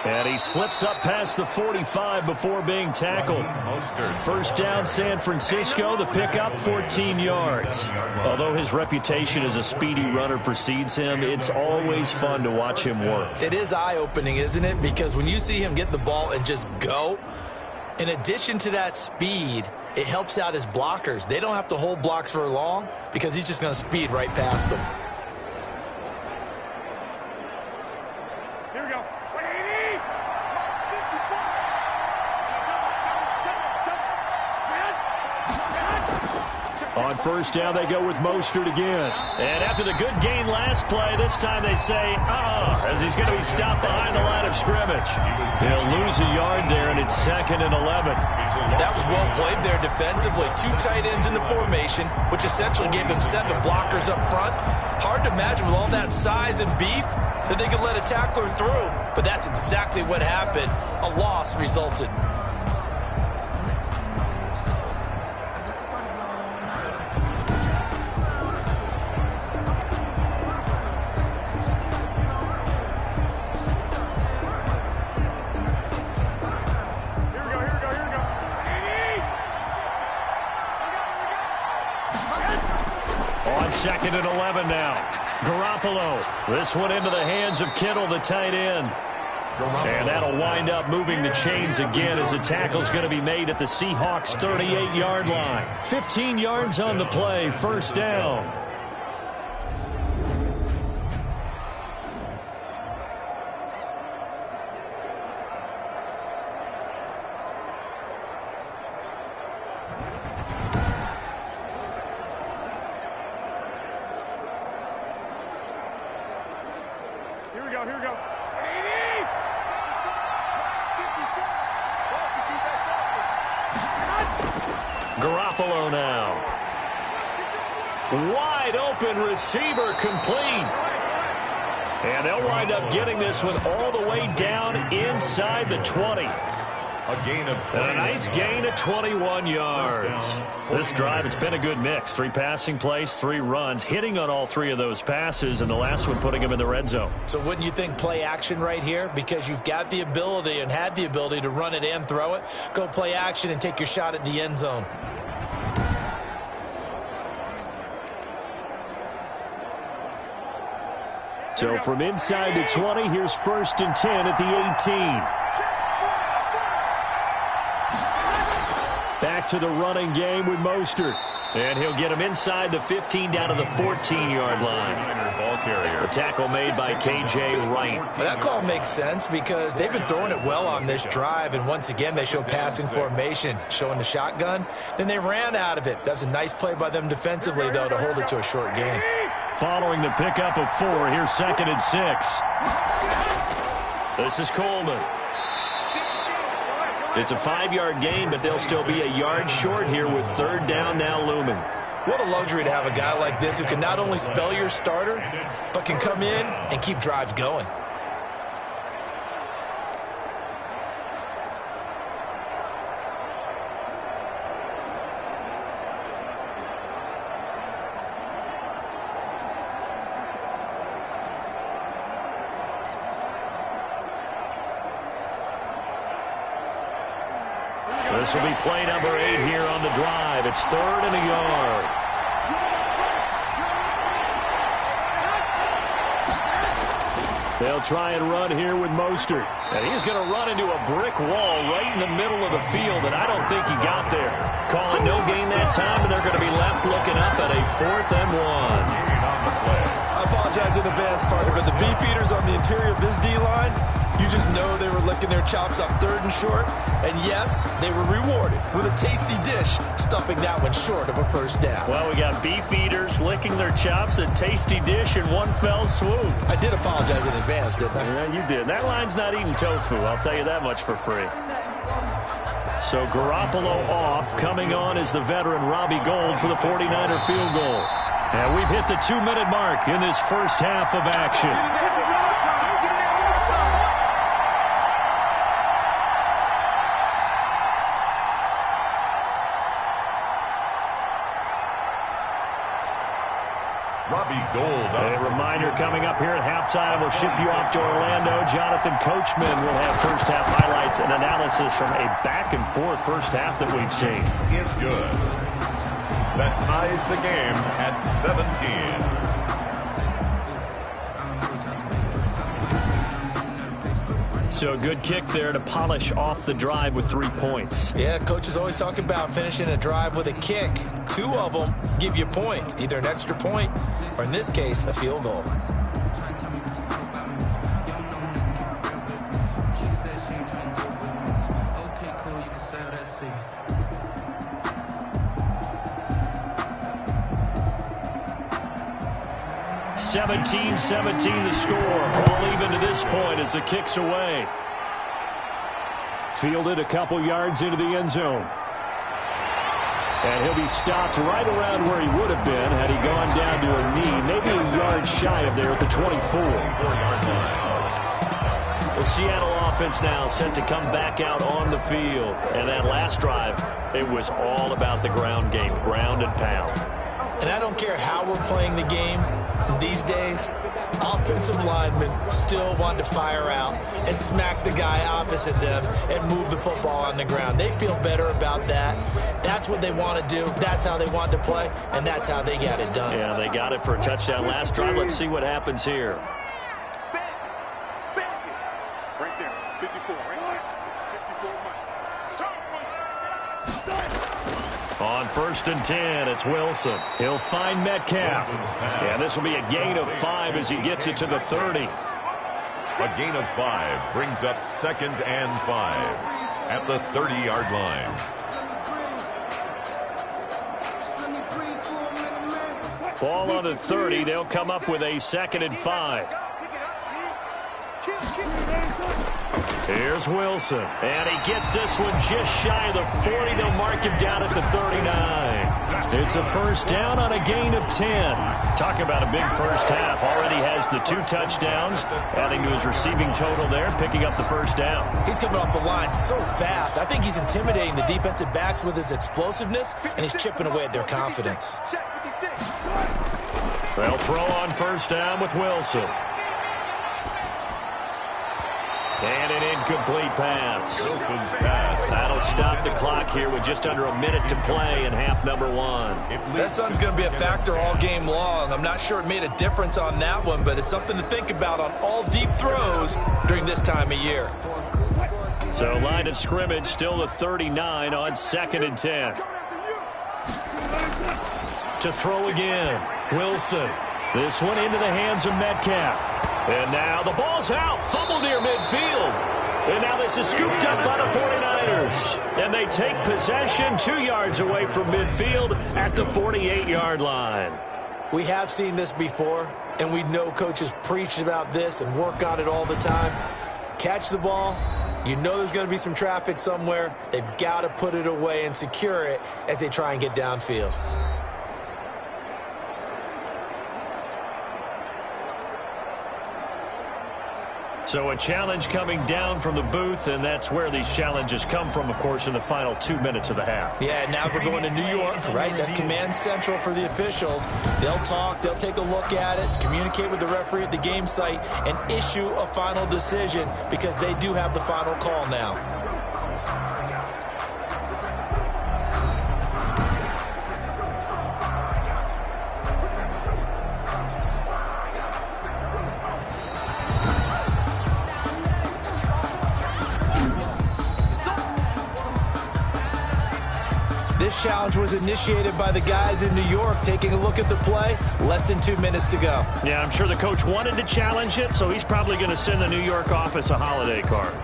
And he slips up past the 45 before being tackled. First down, San Francisco. The pickup, 14 yards. Although his reputation as a speedy runner precedes him, it's always fun to watch him work. It is eye-opening, isn't it? Because when you see him get the ball and just go, in addition to that speed, it helps out his blockers. They don't have to hold blocks for long because he's just going to speed right past them. On first down, they go with Mostert again. And after the good gain last play, this time they say, as he's going to be stopped behind the line of scrimmage. He'll lose a yard there, and it's 2nd and 11. That was well played there defensively. 2 tight ends in the formation, which essentially gave them 7 blockers up front. Hard to imagine with all that size and beef that they could let a tackler through. But that's exactly what happened. A loss resulted. On 2nd and 11 now. Garoppolo. This one into the hands of Kittle, the tight end. And that'll wind up moving the chains again as the tackle's going to be made at the Seahawks 38-yard line. 15 yards on the play, first down. Garoppolo now. Wide open receiver complete. And they'll wind up getting this one all the way down inside the 20. A gain of 20. A nice gain of 21 yards. This drive, it's been a good mix. 3 passing plays, 3 runs, hitting on all 3 of those passes, and the last one putting them in the red zone. So wouldn't you think play action right here? Because you've got the ability and had the ability to run it and throw it. Go play action and take your shot at the end zone. So from inside the 20, here's 1st and 10 at the 18. Back to the running game with Mostert. And he'll get him inside the 15 down to the 14-yard line. Ball carrier. A tackle made by K.J. Wright. Well, that call makes sense because they've been throwing it well on this drive, and once again they show passing formation, showing the shotgun. Then they ran out of it. That's a nice play by them defensively, though, to hold it to a short game. Following the pickup of 4, here's 2nd and 6. This is Coleman. It's a 5-yard gain, but they'll still be a yard short here with 3rd down now looming. What a luxury to have a guy like this who can not only spell your starter, but can come in and keep drives going. This will be play number 8 here on the drive. It's 3rd and a yard. They'll try and run here with Mostert. And he's going to run into a brick wall right in the middle of the field, and I don't think he got there. Call it no gain that time, and they're going to be left looking up at a 4th and 1. I apologize in advance, partner, but the beefeaters on the interior of this D-line, you just know they were licking their chops on 3rd and short. And yes, they were rewarded with a tasty dish, stuffing that one short of a 1st down. Well, we got beefeaters licking their chops, a tasty dish in one fell swoop. I did apologize in advance, didn't I? Yeah, you did. That line's not eating tofu, I'll tell you that much for free. So Garoppolo off. Coming on is the veteran Robbie Gould for the 49er field goal. And we've hit the 2-minute mark in this first half of action. Robbie Gould. A reminder coming up here at halftime. We'll ship you off to Orlando. Jonathan Coachman will have first half highlights and analysis from a back-and-forth first half that we've seen. Is good. That ties the game at 17. So a good kick there to polish off the drive with 3 points. Yeah, coach is always talking about finishing a drive with a kick. 2 of them give you points, either an extra point or, in this case, a field goal. 17-17 the score. All even to this point as the kick's away. Fielded a couple yards into the end zone. And he'll be stopped right around where he would have been had he gone down to a knee, maybe a yard shy of there at the 24. The Seattle offense now set to come back out on the field. And that last drive, it was all about the ground game, ground and pound. And I don't care how we're playing the game these days, offensive linemen still want to fire out and smack the guy opposite them and move the football on the ground. They feel better about that. That's what they want to do. That's how they want to play, and that's how they got it done. Yeah, they got it for a touchdown last drive. Let's see what happens here. Right there, 54, right? 54. On 1st and 10, it's Wilson. He'll find Metcalf. And this will be a gain of 5 as he gets it to the 30. A gain of 5 brings up 2nd and 5 at the 30-yard line. Ball on the 30. They'll come up with a 2nd and 5. Here's Wilson, and he gets this one just shy of the 40. They'll mark him down at the 39. It's a first down on a gain of 10. Talk about a big first half. Already has the 2 touchdowns, adding to his receiving total there, picking up the first down. He's coming off the line so fast. I think he's intimidating the defensive backs with his explosiveness, and he's chipping away at their confidence. They'll throw on first down with Wilson. And an incomplete pass. Wilson's pass. That'll stop the clock here with just under a minute to play in half number 1. That sun's going to be a factor all game long. I'm not sure it made a difference on that one, but it's something to think about on all deep throws during this time of year. So line of scrimmage still the 39 on 2nd and 10. To throw again, Wilson. This one into the hands of Metcalf. And now the ball's out. Fumble near midfield. And now this is scooped up by the 49ers. And they take possession 2 yards away from midfield at the 48-yard line. We have seen this before, and we know coaches preach about this and work on it all the time. Catch the ball. You know there's going to be some traffic somewhere. They've got to put it away and secure it as they try and get downfield. So a challenge coming down from the booth, and that's where these challenges come from, of course, in the final 2 minutes of the half. Yeah, now we're going to New York, right? That's command central for the officials. They'll talk, they'll take a look at it, communicate with the referee at the game site, and issue a final decision because they do have the final call now. This challenge was initiated by the guys in New York. Taking a look at the play, less than 2 minutes to go. Yeah, I'm sure the coach wanted to challenge it, so he's probably going to send the New York office a holiday card.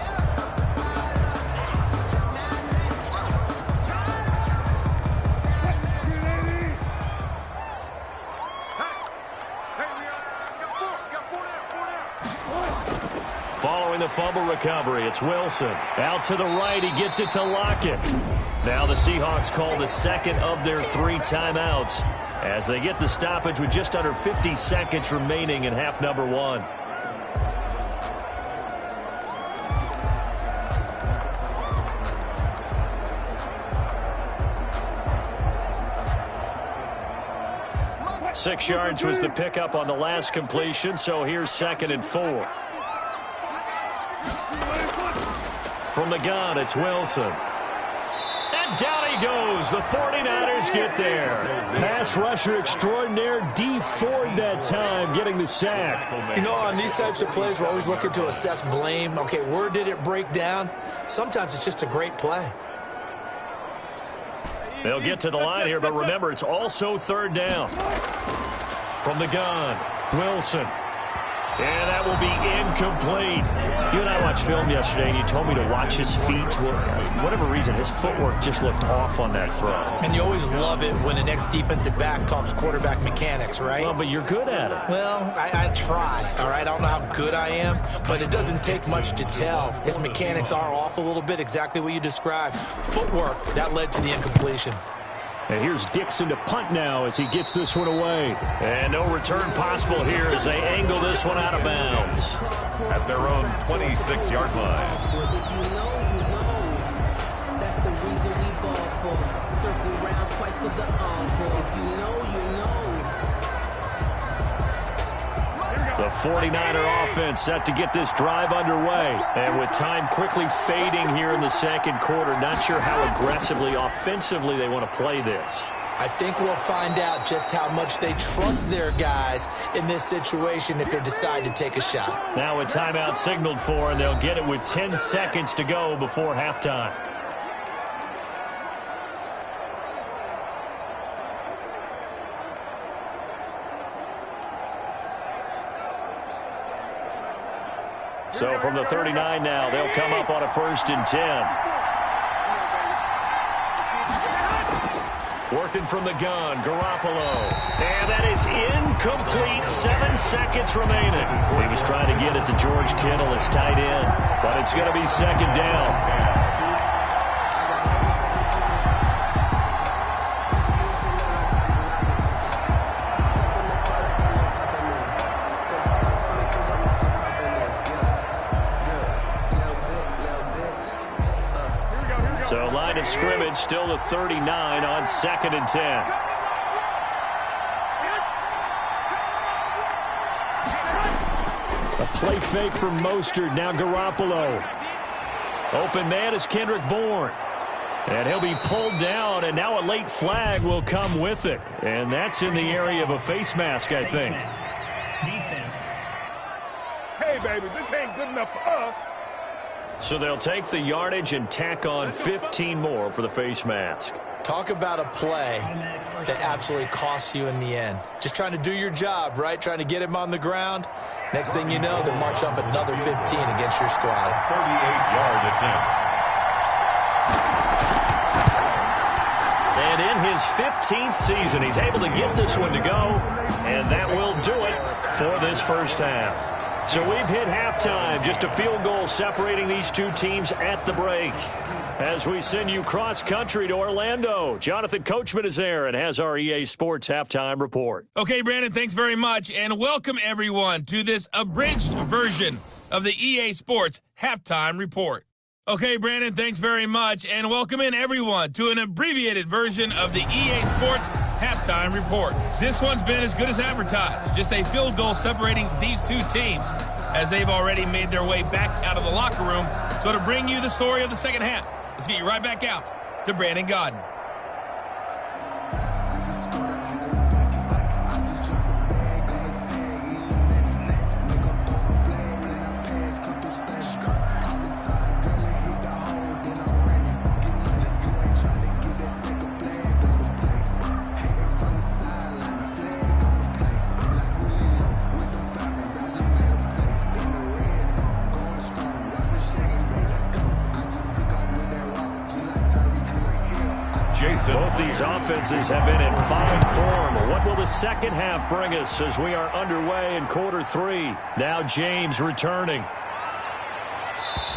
Following the fumble recovery, it's Wilson. Out to the right, he gets it to Lockett. Now the Seahawks call the second of their 3 timeouts as they get the stoppage with just under 50 seconds remaining in half number 1. Six yards was the pickup on the last completion, so here's 2nd and 4. From the gun, it's Wilson. And down he goes. The 49ers get there. Pass rusher extraordinaire, D Ford that time, getting the sack. You know, on these types of plays, we're always looking to assess blame. Okay, where did it break down? Sometimes it's just a great play. They'll get to the line here, but remember, it's also 3rd down. From the gun, Wilson. And that will be incomplete. You and I watched film yesterday, and you told me to watch his feet. For whatever reason, his footwork just looked off on that throw. And you always love it when an ex-defensive back talks quarterback mechanics, right? Well, but you're good at it. Well, I try, all right? I don't know how good I am, but it doesn't take much to tell. His mechanics are off a little bit, exactly what you described. Footwork, that led to the incompletion. And here's Dixon to punt now as he gets this one away. And no return possible here as they angle this one out of bounds. At their own 26-yard line. If you know, that's the reason we ball for. Circle round twice for the encore. If you know, you know. The 49er offense set to get this drive underway. And with time quickly fading here in the second quarter, not sure how aggressively, offensively they want to play this. I think we'll find out just how much they trust their guys in this situation if they decide to take a shot. Now a timeout signaled for, and they'll get it with 10 seconds to go before halftime. So from the 39 now, they'll come up on a 1st and 10. Working from the gun, Garoppolo. And that is incomplete. 7 seconds remaining. He was trying to get it to George Kittle, his tight end, but it's going to be second down. So line of scrimmage still the 39 on 2nd and 10. A play fake from Mostert. Now Garoppolo. Open man is Kendrick Bourne. And he'll be pulled down, and now a late flag will come with it. And that's in the area of a face mask, I think. Defense. Hey, baby, this ain't good enough for us. So they'll take the yardage and tack on 15 more for the face mask. Talk about a play that absolutely costs you in the end. Just trying to do your job, right? Trying to get him on the ground. Next thing you know, they'll march off another 15 against your squad. 38-yard attempt. And in his 15th season, he's able to get this one to go. And that will do it for this first half. So we've hit halftime, just a field goal separating these two teams at the break. As we send you cross-country to Orlando, Jonathan Coachman is there and has our EA Sports Halftime Report. Okay, Brandon, thanks very much, and welcome everyone to this abridged version of the EA Sports Halftime Report. Okay, Brandon, thanks very much, and welcome in everyone to an abbreviated version of the EA Sports Halftime Report. This one's been as good as advertised, just a field goal separating these two teams as they've already made their way back out of the locker room. So to bring you the story of the second half, let's get you right back out to Brandon Godden. Both these offenses have been in fine form. What will the second half bring us as we are underway in quarter 3? Now James returning.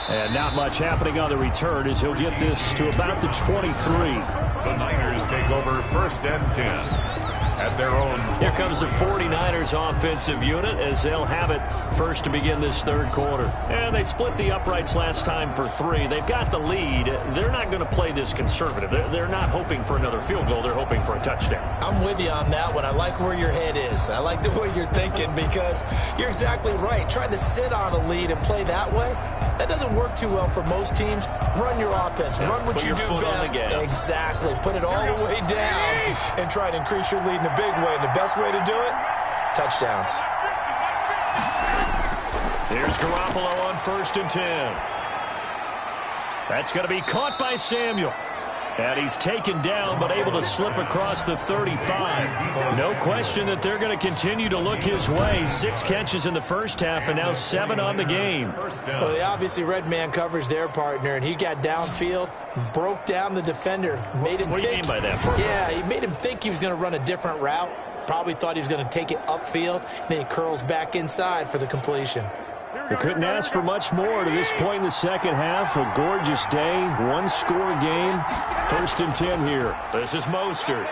And not much happening on the return as he'll get this to about the 23. The Niners take over 1st and 10. At their own 20. Here comes the 49ers offensive unit as they'll have it first to begin this third quarter. And they split the uprights last time for 3. They've got the lead. They're not going to play this conservative. They're not hoping for another field goal. They're hoping for a touchdown. I'm with you on that one. I like where your head is. I like the way you're thinking because you're exactly right. Trying to sit on a lead and play that way, that doesn't work too well for most teams. Run your offense. Run what you do best. Exactly. Put it all the way down and try to increase your lead in a big way. And the best way to do it, touchdowns. Here's Garoppolo on 1st and 10. That's going to be caught by Samuel. And he's taken down but able to slip across the 35. No question that they're going to continue to look his way. 6 catches in the first half and now 7 on the game. Well, they obviously red man coverage their partner, and he got downfield, broke down the defender, made him What do you mean by that, Purple? Yeah, he made him think he was going to run a different route. Probably thought he was going to take it upfield. Then he curls back inside for the completion. We couldn't ask for much more to this point in the second half. A gorgeous day, 1-score game. 1st and 10 here. This is Mostert.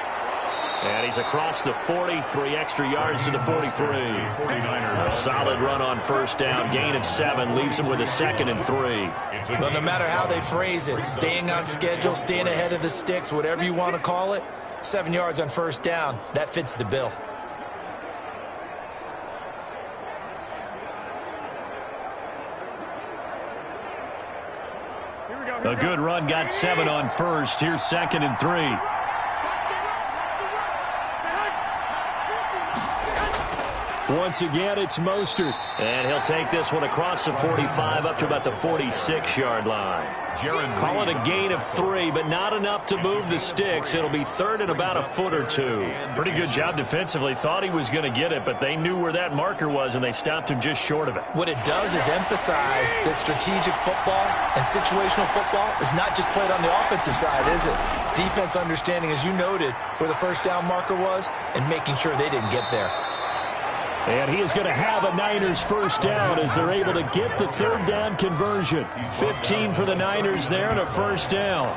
And he's across the 40, 3 extra yards to the 43. A solid run on 1st down, gain of 7, leaves him with a 2nd and 3. Well, no matter how they phrase it, staying on schedule, staying ahead of the sticks, whatever you want to call it, 7 yards on 1st down, that fits the bill. A good run, got 7 on 1st. Here's 2nd and 3. Once again, it's Mostert. And he'll take this one across the 45 up to about the 46-yard line. Call it a gain of 3, but not enough to move the sticks. It'll be third and about a foot or two. Pretty good job defensively. Thought he was going to get it, but they knew where that marker was, and they stopped him just short of it. What it does is emphasize that strategic football and situational football is not just played on the offensive side, is it? Defense understanding, as you noted, where the first down marker was and making sure they didn't get there. And he is going to have a Niners first down as they're able to get the third down conversion. 15 for the Niners there and a first down.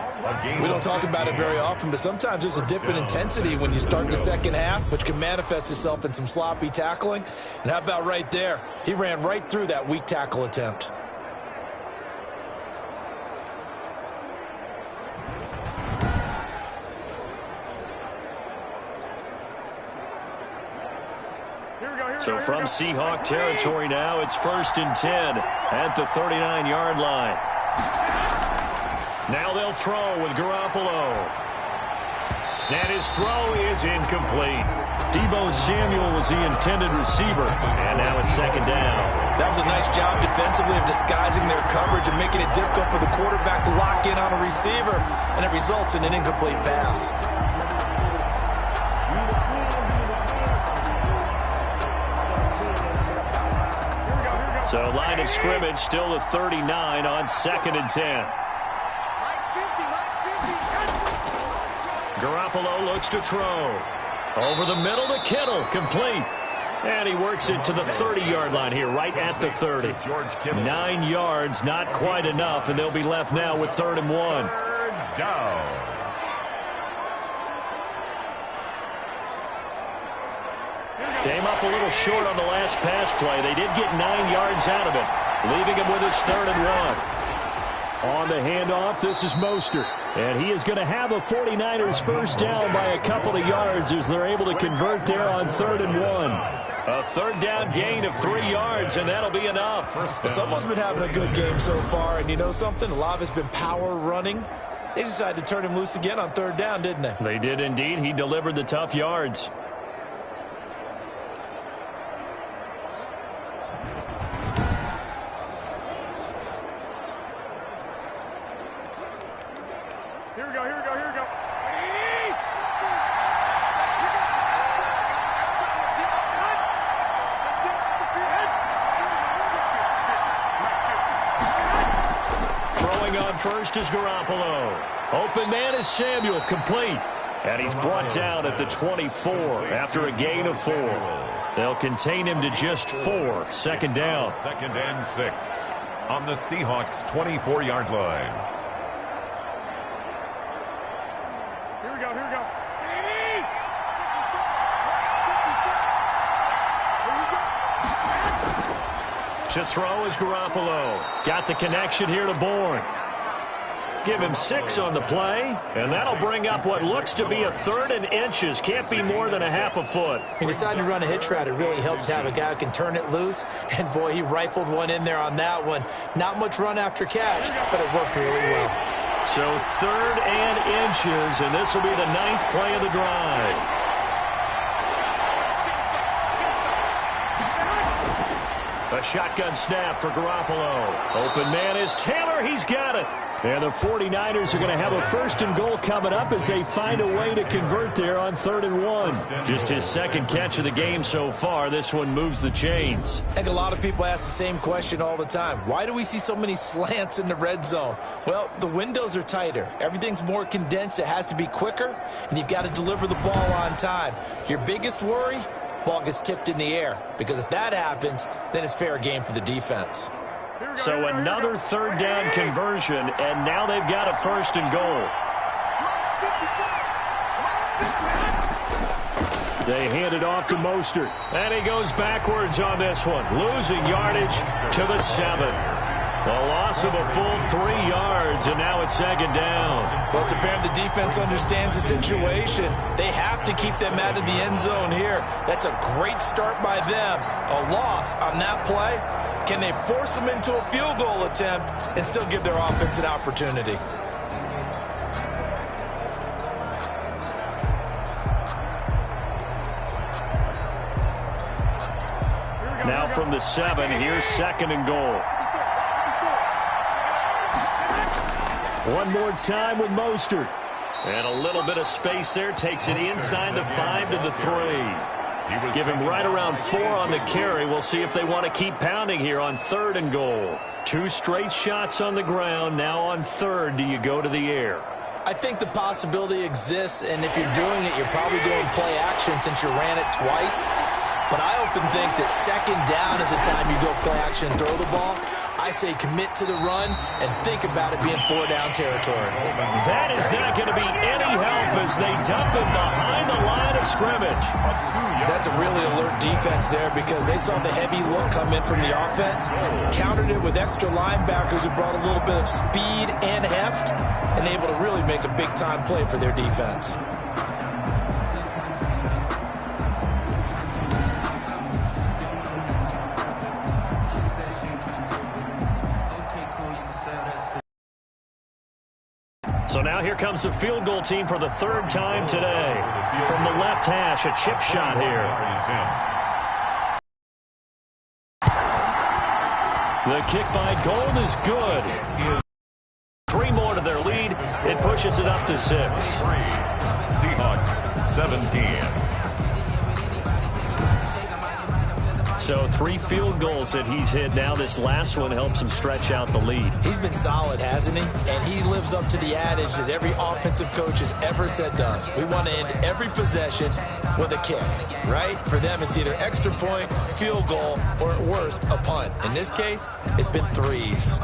We don't talk about it very often, but sometimes there's a dip in intensity when you start the second half, which can manifest itself in some sloppy tackling. And how about right there? He ran right through that weak tackle attempt. So from Seahawk territory now, it's 1st and 10 at the 39-yard line. Now they'll throw with Garoppolo. And his throw is incomplete. Deebo Samuel was the intended receiver, and now it's second down. That was a nice job defensively of disguising their coverage and making it difficult for the quarterback to lock in on a receiver, and it results in an incomplete pass. So line of scrimmage still the 39 on 2nd and 10. Garoppolo looks to throw. Over the middle to Kittle, complete. And he works it to the 30-yard line here, right at the 30. 9 yards, not quite enough, and they'll be left now with 3rd and 1. Third down. Came up a little short on the last pass play. They did get 9 yards out of it, leaving him with his 3rd and 1. On the handoff, this is Mostert. And he is going to have a 49ers first down by a couple of yards as they're able to convert there on 3rd and 1. A third down gain of 3 yards, and that'll be enough. Someone's been having a good game so far, and you know something? A lot of it's been power running. They decided to turn him loose again on 3rd down, didn't they? They did indeed. He delivered the tough yards. First is Garoppolo. Open man is Samuel, complete. And he's brought down at the 24 after a gain of 4. They'll contain him to just 4. 2nd down. 2nd and 6 on the Seahawks 24-yard line. Here we go. To throw is Garoppolo. Got the connection here to Bourne. Give him 6 on the play, and that'll bring up what looks to be a 3rd and inches. Can't be more than a half a foot. He decided to run a hitch route. It really helps to have a guy who can turn it loose, and boy, he rifled one in there on that one. Not much run after catch, but it worked really well. So 3rd and inches, and this will be the 9th play of the drive. A shotgun snap for Garoppolo. Open man is Taylor. He's got it. And the 49ers are going to have a 1st and goal coming up as they find a way to convert there on 3rd and 1. Just his 2nd catch of the game so far. This one moves the chains. I think a lot of people ask the same question all the time. Why do we see so many slants in the red zone? Well, the windows are tighter. Everything's more condensed. It has to be quicker, and you've got to deliver the ball on time. Your biggest worry? Ball gets tipped in the air, because if that happens, then it's fair game for the defense. So another 3rd down conversion, and now they've got a 1st and goal. They hand it off to Mostert, and he goes backwards on this one, losing yardage to the 7. A loss of a full 3 yards, and now it's 2nd down. Well, it's apparent the defense understands the situation. They have to keep them out of the end zone here. That's a great start by them. A loss on that play. Can they force them into a field goal attempt and still give their offense an opportunity? Now from the 7, here's 2nd and goal. One more time with Mostert. And a little bit of space there. Takes it inside the 5 to the 3. Give him right around 4 on the carry. We'll see if they want to keep pounding here on 3rd and goal. 2 straight shots on the ground. Now on 3rd, do you go to the air? I think the possibility exists, and if you're doing it, you're probably going play action since you ran it twice. But I often think that 2nd down is the time you go play action and throw the ball. I say commit to the run and think about it being 4-down territory. That is not going to be any help as they dump him behind the line of scrimmage. That's a really alert defense there because they saw the heavy look come in from the offense, countered it with extra linebackers who brought a little bit of speed and heft, and able to really make a big-time play for their defense. So now here comes the field goal team for the 3rd time today. From the left hash, a chip shot here. The kick by Gold is good. 3 more to their lead. It pushes it up to 6. Seahawks 17. So 3 field goals that he's hit now. This last one helps him stretch out the lead. He's been solid, hasn't he? And he lives up to the adage that every offensive coach has ever said to us. We want to end every possession with a kick, right? For them, it's either extra point, field goal, or at worst, a punt. In this case, it's been 3s.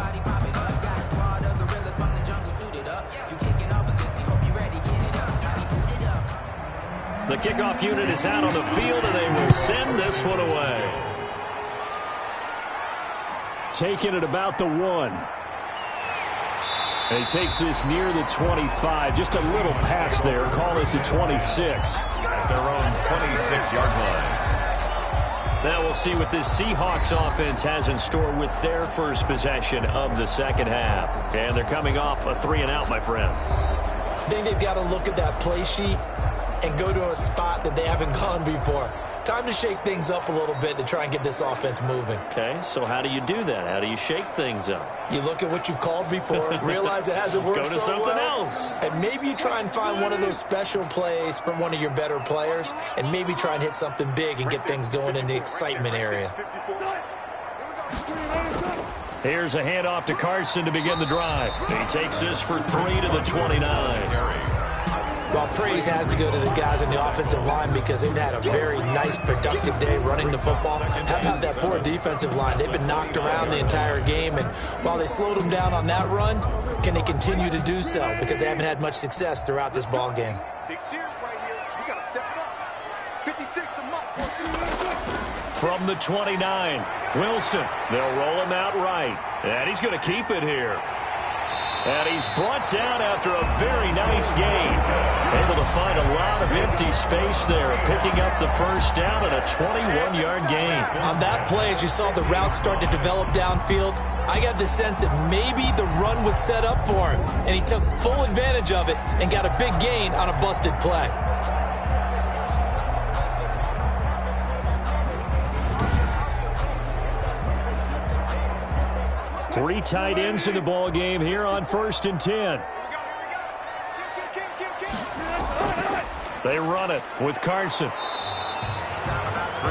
The kickoff unit is out on the field, and they will send this one away. Taking it about the 1. And he takes this near the 25. Just a little pass there. Call it the 26. At their own 26-yard line. Now we'll see what this Seahawks offense has in store with their first possession of the 2nd half. And they're coming off a 3-and-out, my friend. I think they've got to look at that play sheet and go to a spot that they haven't gone before. Time to shake things up a little bit to try and get this offense moving. Okay, so how do you do that? How do you shake things up? You look at what you've called before, realize it hasn't worked Go to so something well, else. and maybe you try and find one of those special plays from one of your better players, and maybe try and hit something big and get things going in the excitement area. Here's a handoff to Carson to begin the drive. He takes this for 3 to the 29. Well, praise has to go to the guys on the offensive line because they've had a very nice, productive day running the football. How about that poor defensive line? They've been knocked around the entire game, and while they slowed them down on that run, can they continue to do so? Because they haven't had much success throughout this ball game. Big series right here. We got to step it up. 56 to Mutt. From the 29, Wilson. They'll roll him out right. And he's going to keep it here. And he's brought down after a very nice gain. Able to find a lot of empty space there, picking up the first down and a 21-yard gain. On that play, as you saw the route start to develop downfield, I got the sense that maybe the run would set up for him. And he took full advantage of it and got a big gain on a busted play. Three tight ends in the ball game here on 1st and 10. They run it with Carson.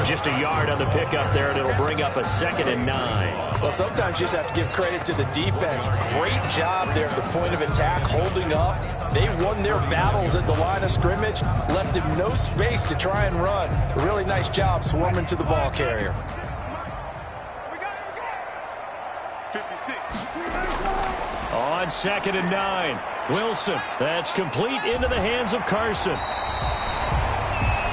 Just a yard on the pickup there, and it'll bring up a 2nd and 9. Well, sometimes you just have to give credit to the defense. Great job there at the point of attack, holding up. They won their battles at the line of scrimmage, left him no space to try and run. A really nice job swarming to the ball carrier. 56. On 2nd and 9, Wilson. That's complete into the hands of Carson.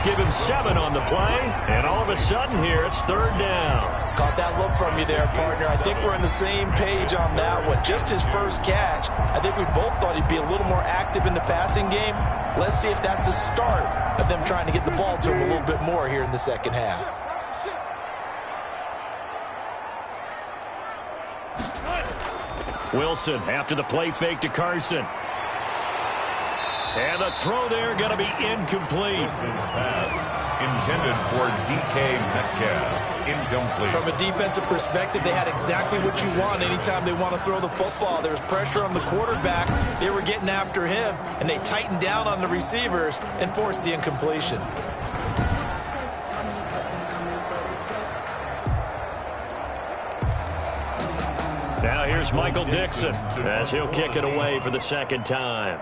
Give him 7 on the play, and all of a sudden here it's 3rd down. Caught that look from you there, partner. I think we're on the same page on that one. Just his first catch. I think we both thought he'd be a little more active in the passing game. Let's see if that's the start of them trying to get the ball to him a little bit more here in the second half. Wilson after the play fake to Carson. And the throw there going to be incomplete. This is pass intended for DK Metcalf. Incomplete. From a defensive perspective, they had exactly what you want anytime they want to throw the football. There was pressure on the quarterback. They were getting after him, and they tightened down on the receivers and forced the incompletion. Now here's Michael Dixon as he'll kick it away for the second time.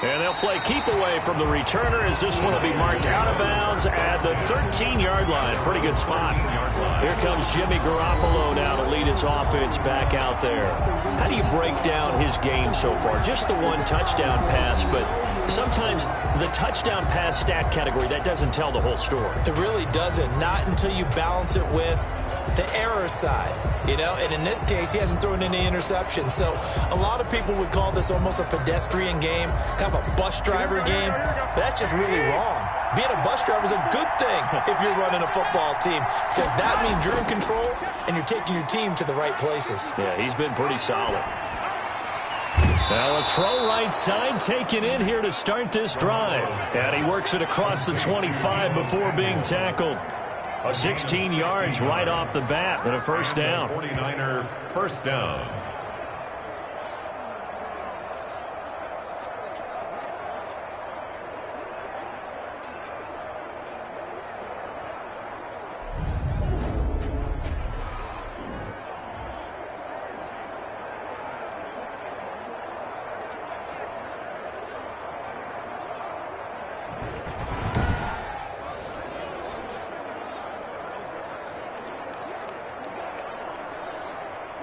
And they'll play keep away from the returner as this one will be marked out of bounds at the 13-yard line. Pretty good spot. Here comes Jimmy Garoppolo now to lead his offense back out there. How do you break down his game so far? Just the one touchdown pass, but sometimes the touchdown pass stat category, that doesn't tell the whole story. It really doesn't. Not until you balance it with the error side, you know, and in this case, he hasn't thrown any interceptions. So a lot of people would call this almost a pedestrian game, kind of a bus driver game, but that's just really wrong. Being a bus driver is a good thing if you're running a football team, because that means you're in control and you're taking your team to the right places. Yeah, he's been pretty solid. Now a throw right side taken in here to start this drive. And he works it across the 25 before being tackled. 16 yards right off the bat and a first down. 49er first down.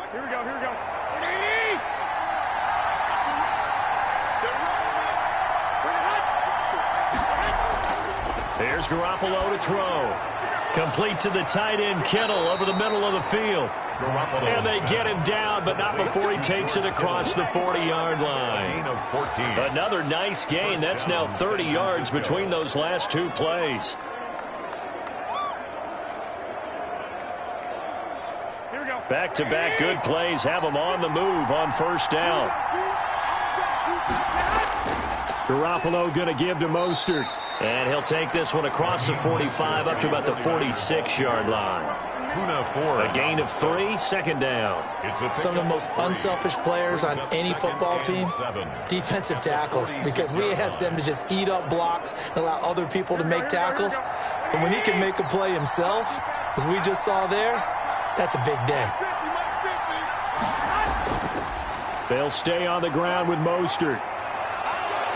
Here we go, here we go. There's Garoppolo to throw. Complete to the tight end, Kittle, over the middle of the field. And they get him down, but not before he takes it across the 40-yard line. Gain of 14. Another nice gain. That's now 30 yards between those last two plays. Back-to-back good plays have them on the move on first down. Garoppolo going to give to Mostert. And he'll take this one across the 45 up to about the 46-yard line. A gain of 3, second down. Some of the most unselfish players on any football team, defensive tackles, because we ask them to just eat up blocks and allow other people to make tackles. But when he can make a play himself, as we just saw there, that's a big day. They'll stay on the ground with Mostert.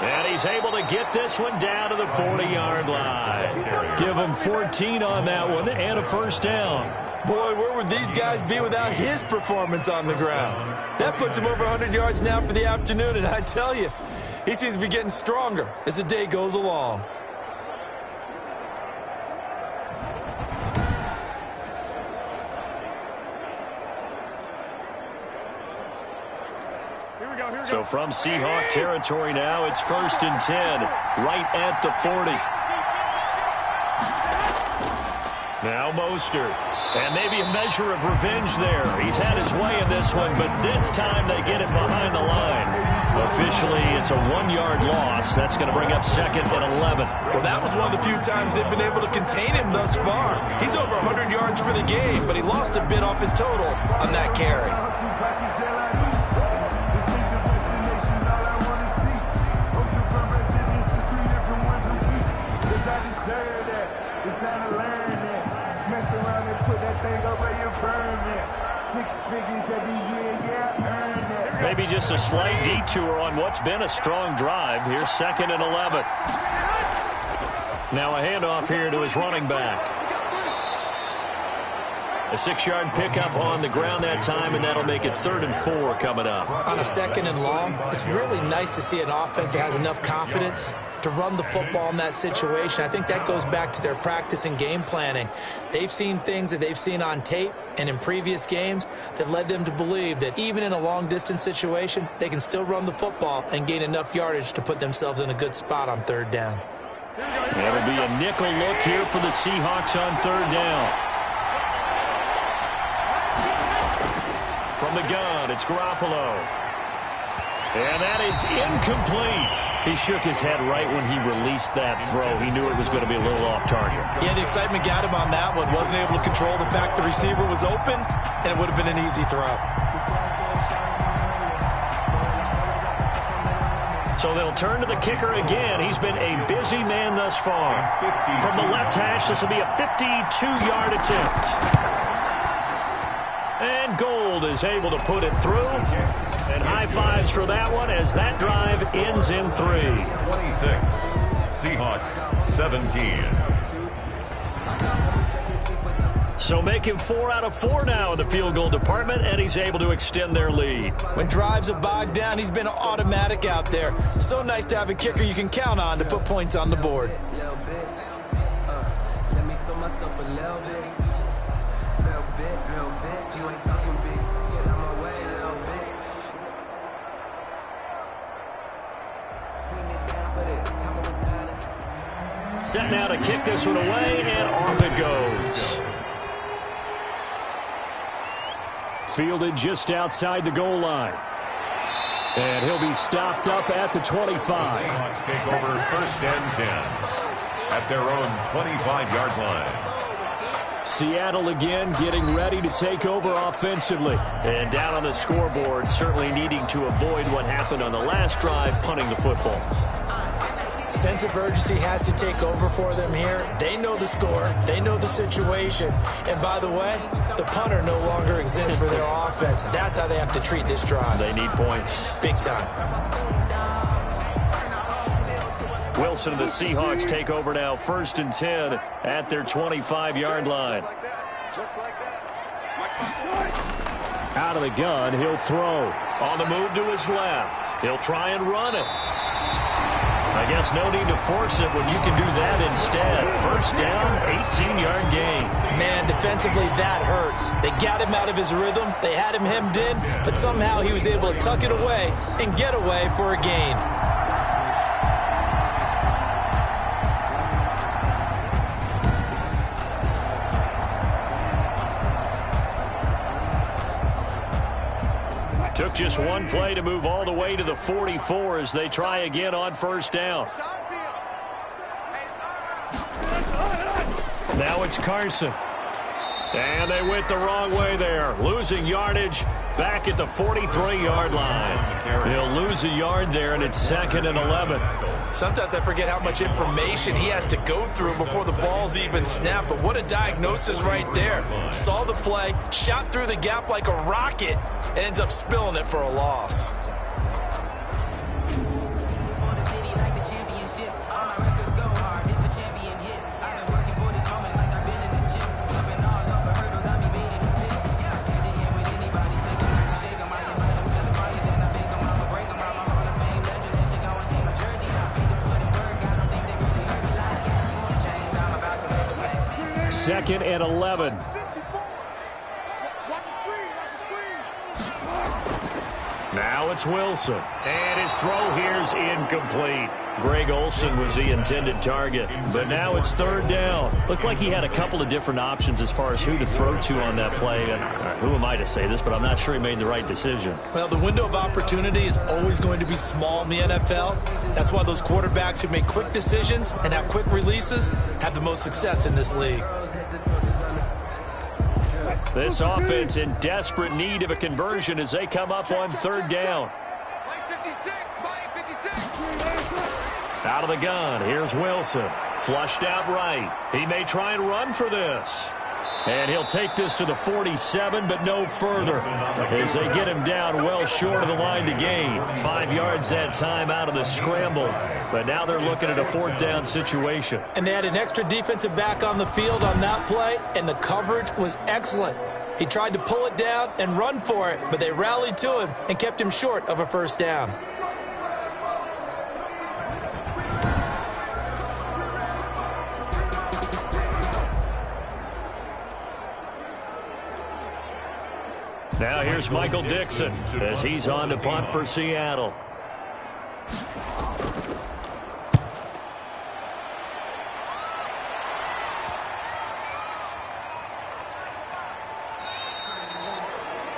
And he's able to get this one down to the 40-yard line. Give him 14 on that one and a first down. Boy, where would these guys be without his performance on the ground? That puts him over 100 yards now for the afternoon, and I tell you, he seems to be getting stronger as the day goes along. So from Seahawk territory now, it's 1st and 10, right at the 40. Now Mostert. And maybe a measure of revenge there. He's had his way in this one, but this time they get it behind the line. Officially, it's a 1-yard loss. That's going to bring up 2nd and 11. Well, that was one of the few times they've been able to contain him thus far. He's over 100 yards for the game, but he lost a bit off his total on that carry. Maybe just a slight detour on what's been a strong drive. Here's 2nd and 11. Now a handoff here to his running back. A 6-yard pickup on the ground that time, and that'll make it 3rd and 4 coming up. On a 2nd and long, it's really nice to see an offense that has enough confidence to run the football in that situation. I think that goes back to their practice and game planning. They've seen things that they've seen on tape and in previous games that led them to believe that even in a long-distance situation, they can still run the football and gain enough yardage to put themselves in a good spot on 3rd down. That'll be a nickel look here for the Seahawks on 3rd down. From the gun, it's Garoppolo. And that is incomplete. He shook his head right when he released that throw. He knew it was going to be a little off target. Yeah, the excitement got him on that one. Wasn't able to control the fact the receiver was open, and it would have been an easy throw. So they'll turn to the kicker again. He's been a busy man thus far. From the left hash, this will be a 52-yard attempt. And Gold is able to put it through. And high fives for that one as that drive ends in 3. 26. Seahawks 17. So make him 4 out of 4 now in the field goal department, and he's able to extend their lead. When drives are bogged down, he's been automatic out there. So nice to have a kicker you can count on to put points on the board. Let me feel myself a little bit. Little bit. You ain't talking big. Get out my way a little bit. Bring it down for the time I was down. Set now to kick this one away, and off it goes. Fielded just outside the goal line. And he'll be stopped up at the 25. Seahawks take over 1st and 10 at their own 25-yard line. Seattle again getting ready to take over offensively. And down on the scoreboard, certainly needing to avoid what happened on the last drive, punting the football. Sense of urgency has to take over for them here. They know the score. They know the situation. And by the way, the punter no longer exists for their offense. That's how they have to treat this drive. They need points. Big time. Wilson and the Seahawks take over now 1st and 10 at their 25-yard line. Out of the gun, he'll throw. On the move to his left. He'll try and run it. I guess no need to force it when you can do that instead. 1st down, 18-yard gain. Man, defensively, that hurts. They got him out of his rhythm. They had him hemmed in, but somehow he was able to tuck it away and get away for a gain. Took just one play to move all the way to the 44 as they try again on 1st down. Now it's Carson. And they went the wrong way there. Losing yardage back at the 43-yard line. He'll lose a yard there, and it's 2nd and 11. Sometimes I forget how much information he has to go through before the ball's even snapped. But what a diagnosis right there. Saw the play, shot through the gap like a rocket, and ends up spilling it for a loss. Second and 11. Now it's Wilson. And his throw here's incomplete. Greg Olsen was the intended target. But now it's 3rd down. Looked like he had a couple of different options as far as who to throw to on that play. And who am I to say this, but I'm not sure he made the right decision. Well, the window of opportunity is always going to be small in the NFL. That's why those quarterbacks who make quick decisions and have quick releases have the most success in this league. This offense in desperate need of a conversion as they come up on 3rd down. Out of the gun, here's Wilson. Flushed out right. He may try and run for this. And he'll take this to the 47, but no further, as they get him down well short of the line to gain. 5 yards that time out of the scramble. But now they're looking at a 4th down situation. And they had an extra defensive back on the field on that play, and the coverage was excellent. He tried to pull it down and run for it, but they rallied to him and kept him short of a 1st down. Now here's Michael Dixon as he's on to punt for Seattle.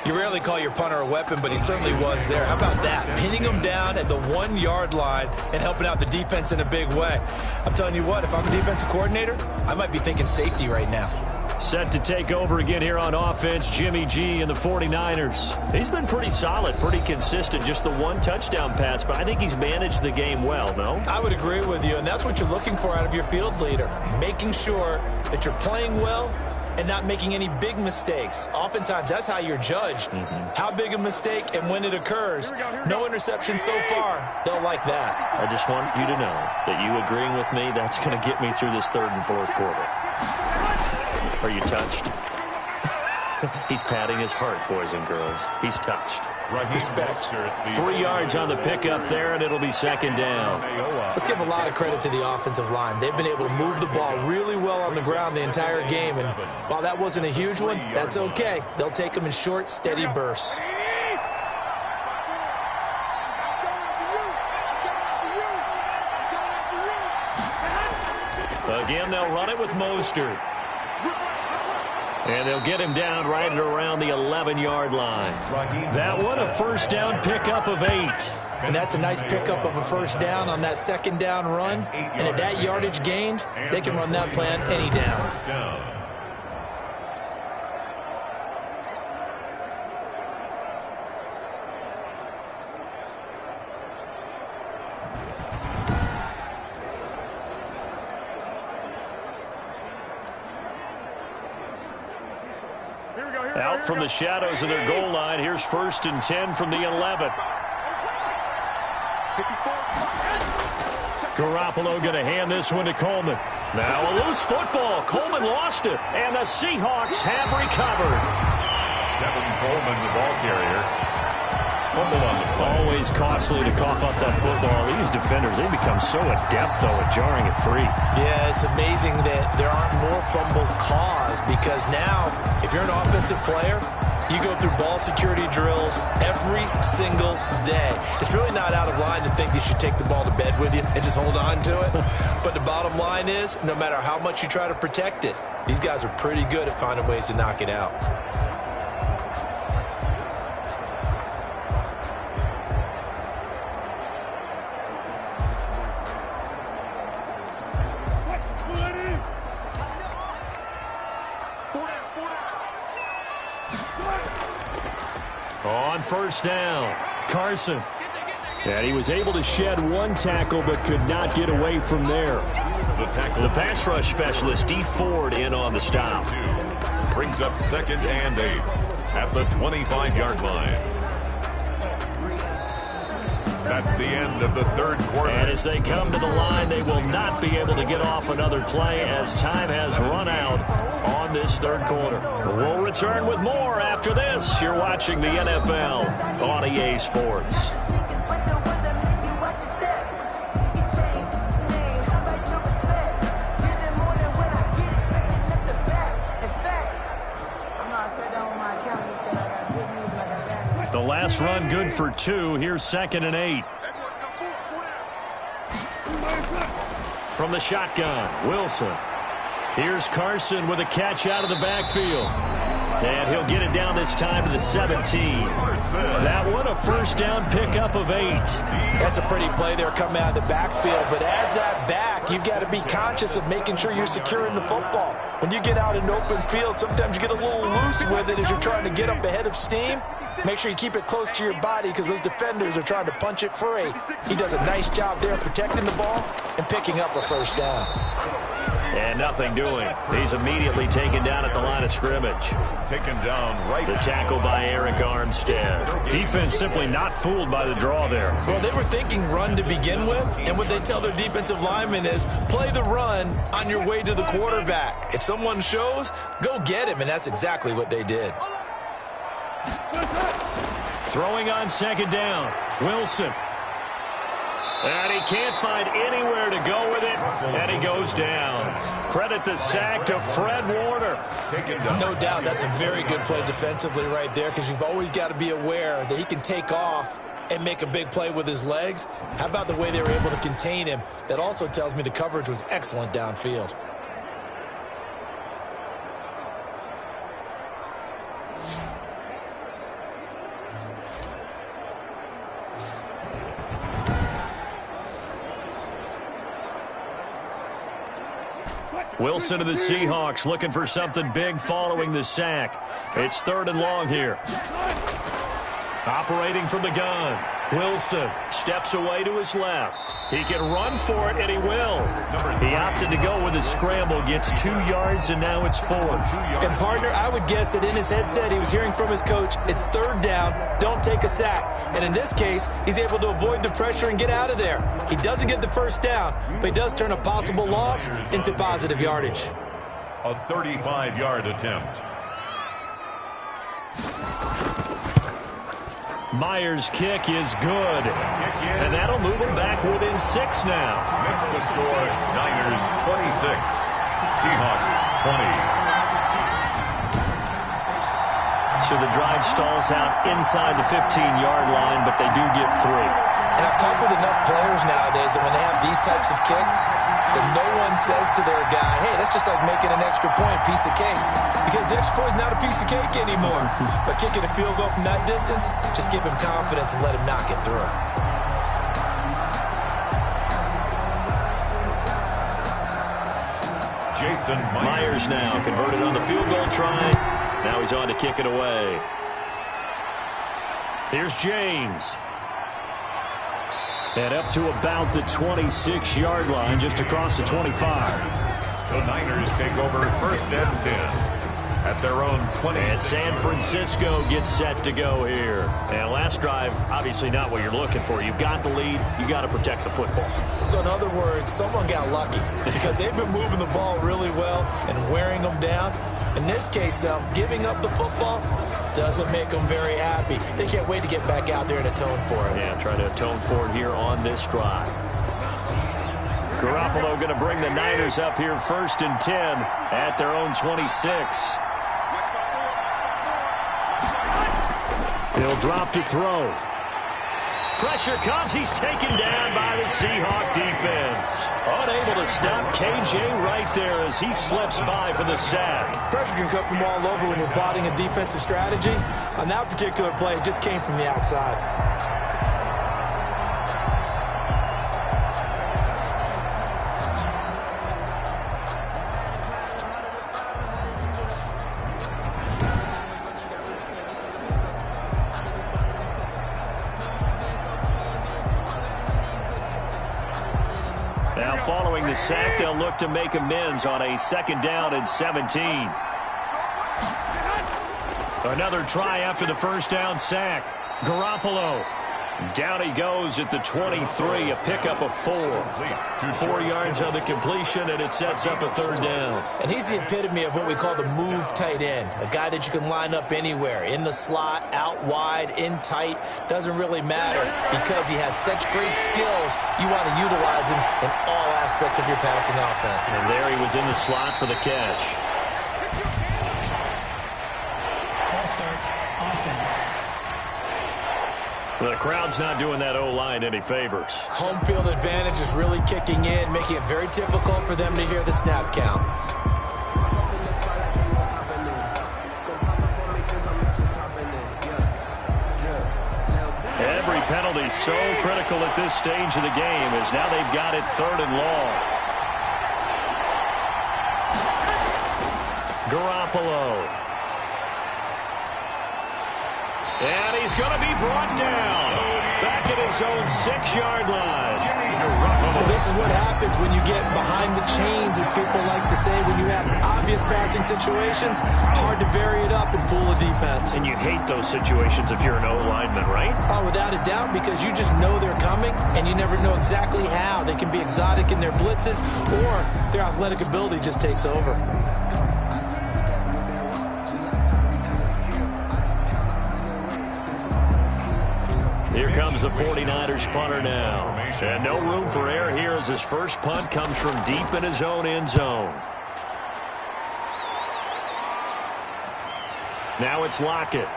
You rarely call your punter a weapon, but he certainly was there. How about that? Pinning him down at the 1-yard line and helping out the defense in a big way. I'm telling you what, if I'm a defensive coordinator, I might be thinking safety right now. Set to take over again here on offense, Jimmy G and the 49ers. He's been pretty solid, pretty consistent, just the one touchdown pass, but I think he's managed the game well, no? I would agree with you, and that's what you're looking for out of your field leader, making sure that you're playing well and not making any big mistakes. Oftentimes, that's how you're judged. How big a mistake and when it occurs. No interception so far. They'll like that. I just want you to know that you agreeing with me, that's going to get me through this third and fourth quarter. Are you touched? He's patting his heart, boys and girls. He's touched. Respect. 3 yards on the pickup there, and it'll be second down. Let's give a lot of credit to the offensive line. They've been able to move the ball really well on the ground the entire game, and while that wasn't a huge one, that's okay. They'll take them in short, steady bursts. Again, they'll run it with Mostert. And they'll get him down right at around the 11-yard line. That one, a first down pickup of 8. And that's a nice pickup of a first down on that second down run. And at that yardage gained, they can run that plan any down. Out from the shadows of their goal line. Here's 1st and 10 from the 11. Garoppolo going to hand this one to Coleman. Now a loose football. Coleman lost it, and the Seahawks have recovered. Tevin Coleman, the ball carrier. Always costly to cough up that football. These defenders, they become so adept, though, at jarring it free. Yeah, it's amazing that there aren't more fumbles caused, because now, if you're an offensive player, you go through ball security drills every single day. It's really not out of line to think you should take the ball to bed with you and just hold on to it. But the bottom line is, no matter how much you try to protect it, these guys are pretty good at finding ways to knock it out. On first down, Carson. And he was able to shed one tackle but could not get away from there. The pass rush specialist, D. Ford, in on the stop. Brings up 2nd and 8 at the 25-yard line. That's the end of the third quarter. And as they come to the line, they will not be able to get off another play as time has run out on this third quarter. We'll return with more after this. You're watching the NFL on EA Sports. The last run good for 2. Here's 2nd and 8. From the shotgun, Wilson. Here's Carson with a catch out of the backfield. And he'll get it down this time to the 17. That one, a first down pickup of 8. That's a pretty play there coming out of the backfield. But as that back, you've got to be conscious of making sure you're securing the football. When you get out in open field, sometimes you get a little loose with it as you're trying to get up ahead of steam. Make sure you keep it close to your body because those defenders are trying to punch it free. He does a nice job there protecting the ball and picking up a first down. And nothing doing. He's immediately taken down at the line of scrimmage. Taken down right. The tackle by Eric Armstead. Defense simply not fooled by the draw there. Well, they were thinking run to begin with, and what they tell their defensive linemen is play the run on your way to the quarterback. If someone shows, go get him, and that's exactly what they did. Throwing on 2nd down, Wilson. And he can't find anywhere to go with it, and he goes down. Credit the sack to Fred Warner. No doubt that's a very good play defensively right there, because you've always got to be aware that he can take off and make a big play with his legs. How about the way they were able to contain him? That also tells me the coverage was excellent downfield. Wilson of the Seahawks looking for something big following the sack. It's 3rd and long here. Operating from the gun. Wilson steps away to his left. He can run for it, and he will. He opted to go with a scramble, gets 2 yards, and now it's 4. And, partner, I would guess that in his headset he was hearing from his coach, it's 3rd down, don't take a sack. And in this case, he's able to avoid the pressure and get out of there. He doesn't get the 1st down, but he does turn a possible loss into positive yardage. A 35-yard attempt. Myers' kick is good. And that'll move him back within 6 now. Makes the score Niners 26, Seahawks 20. So the drive stalls out inside the 15-yard line, but they do get 3. And I've talked with enough players nowadays that when they have these types of kicks, that no one says to their guy, hey, that's just like making an extra point, piece of cake. Because the extra point is not a piece of cake anymore. But kicking a field goal from that distance, just give him confidence and let him knock it through. Jason Myers now converted on the field goal try. Now he's on to kick it away. Here's James. And up to about the 26-yard line, just across the 25. The Niners take over 1st and 10 at their own 20. And San Francisco gets set to go here. And last drive, obviously not what you're looking for. You've got the lead. You got to protect the football. So in other words, someone got lucky because they've been moving the ball really well and wearing them down. In this case, though, giving up the football doesn't make them very happy. They can't wait to get back out there and atone for it. Yeah, trying to atone for it here on this drive. Garoppolo going to bring the Niners up here 1st and 10 at their own 26. He'll drop to throw. Pressure comes. He's taken down by the Seahawk defense. Unable to stop KJ right there as he slips by for the sack. Pressure can come from all over when you're plotting a defensive strategy. On that particular play, it just came from the outside. Now following the sack, they'll look to make amends on a 2nd down and 17. Another try after the 1st down sack. Garoppolo. Down he goes at the 23, a pickup of 4. 4 yards on the completion, and it sets up a 3rd down. And he's the epitome of what we call the move tight end, a guy that you can line up anywhere, in the slot, out wide, in tight, doesn't really matter because he has such great skills. You want to utilize him in all aspects of your passing offense. And there he was in the slot for the catch. The crowd's not doing that O-line any favors. Home field advantage is really kicking in, making it very difficult for them to hear the snap count. Every penalty so critical at this stage of the game as now they've got it 3rd and long. Garoppolo. And he's going to be brought down back at his own 6-yard line. Well, this is what happens when you get behind the chains, as people like to say. When you have obvious passing situations, hard to vary it up and fool a defense. And you hate those situations if you're an O-lineman, right? Oh, without a doubt, because you just know they're coming, and you never know exactly how. They can be exotic in their blitzes, or their athletic ability just takes over. Here comes the 49ers punter now. And no room for error here as his first punt comes from deep in his own end zone. Now it's Lockett.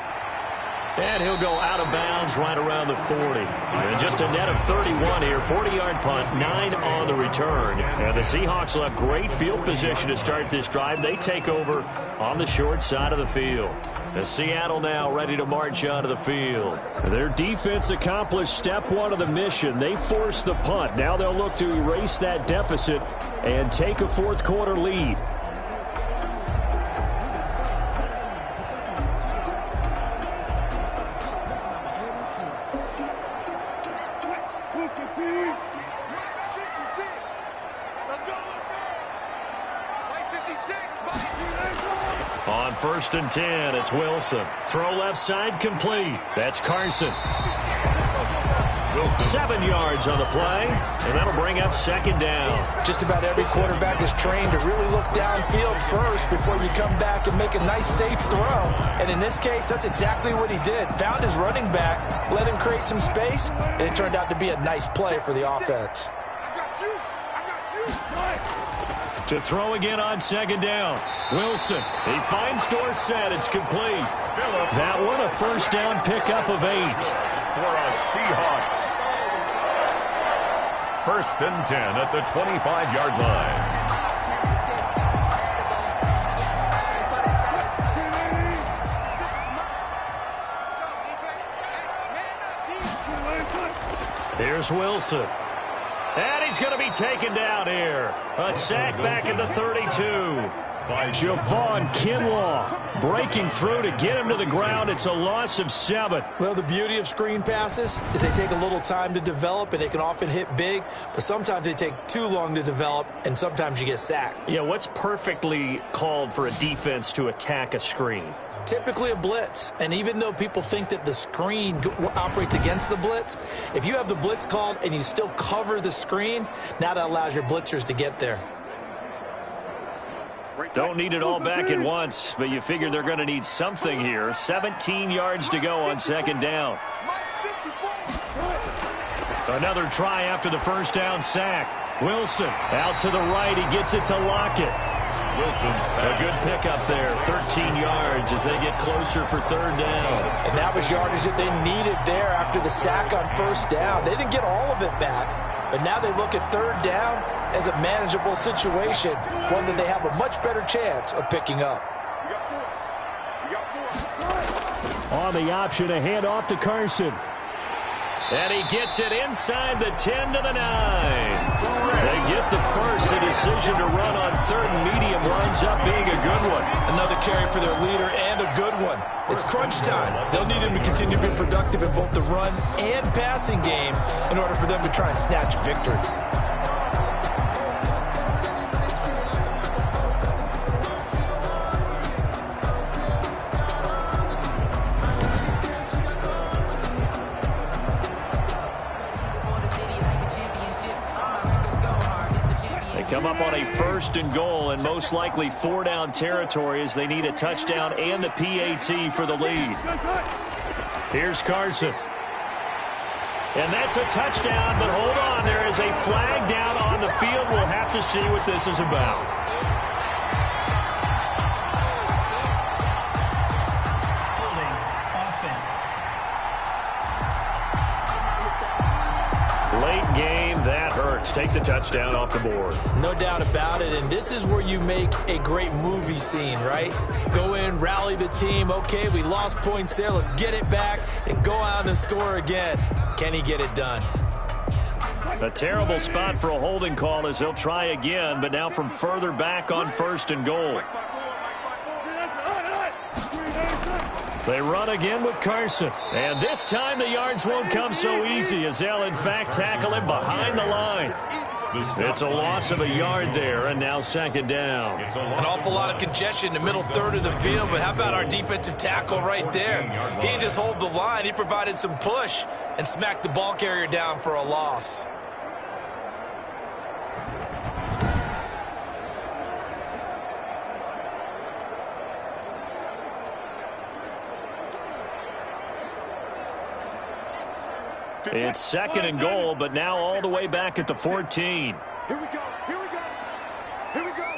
And he'll go out of bounds right around the 40. And just a net of 31 here. 40-yard punt, 9 on the return. And the Seahawks will have great field position to start this drive. They take over on the short side of the field. And Seattle now ready to march onto the field. Their defense accomplished step one of the mission. They forced the punt. Now they'll look to erase that deficit and take a fourth-quarter lead. On 1st and 10, it's Wilson. Throw left side complete. That's Carson. 7 yards on the play, and that'll bring up 2nd down. Just about every quarterback is trained to really look downfield first before you come back and make a nice, safe throw. And in this case, that's exactly what he did. Found his running back, let him create some space, and it turned out to be a nice play for the offense. To throw again on 2nd down. Wilson, he finds Dorsett. It's complete. That one a 1st down pickup of 8. For a Seahawks. 1st and 10 at the 25-yard line. Here's Wilson. And he's going to be taken down here. A sack back at the 32. Javon Kinlaw breaking through to get him to the ground. It's a loss of 7. Well, the beauty of screen passes is they take a little time to develop, and they can often hit big, but sometimes they take too long to develop, and sometimes you get sacked. Yeah, what's perfectly called for a defense to attack a screen? Typically a blitz, and even though people think that the screen operates against the blitz, if you have the blitz called and you still cover the screen, now that allows your blitzers to get there. Don't need it all back at once, but you figure they're going to need something here. 17 yards to go on 2nd down. Another try after the 1st down sack. Wilson out to the right. He gets it to Lockett. Wilson's a good pickup there. 13 yards as they get closer for 3rd down. And that was yardage that they needed there after the sack on 1st down. They didn't get all of it back, but now they look at 3rd down as a manageable situation, one that they have a much better chance of picking up. On the option, a handoff to Carson. And he gets it inside the 10 to the 9. They get the first. The decision to run on 3rd and medium winds up being a good one. Another carry for their leader and a good one. It's crunch time. They'll need him to continue to be productive in both the run and passing game in order for them to try and snatch victory. Come up on a 1st and goal and most likely 4-down territory as they need a touchdown and the PAT for the lead. Here's Carson. And that's a touchdown, but hold on. There is a flag down on the field. We'll have to see what this is about. Holding offense. Late game, that hurts. Take the touchdown off the board. No doubt about it, and this is where you make a great movie scene, right? Go in, rally the team. Okay, we lost points there. Let's get it back and go out and score again. Can he get it done? A terrible spot for a holding call as they'll try again, but now from further back on 1st and goal. They run again with Carson. And this time the yards won't come so easy as they'll, in fact, tackle him behind the line. It's a loss of a yard there, and now 2nd down. An awful lot of congestion in the middle 3rd of the field, but how about our defensive tackle right there? He didn't just hold the line. He provided some push and smacked the ball carrier down for a loss. It's 2nd and goal, but now all the way back at the 14. Here we go. Here we go. Here we go.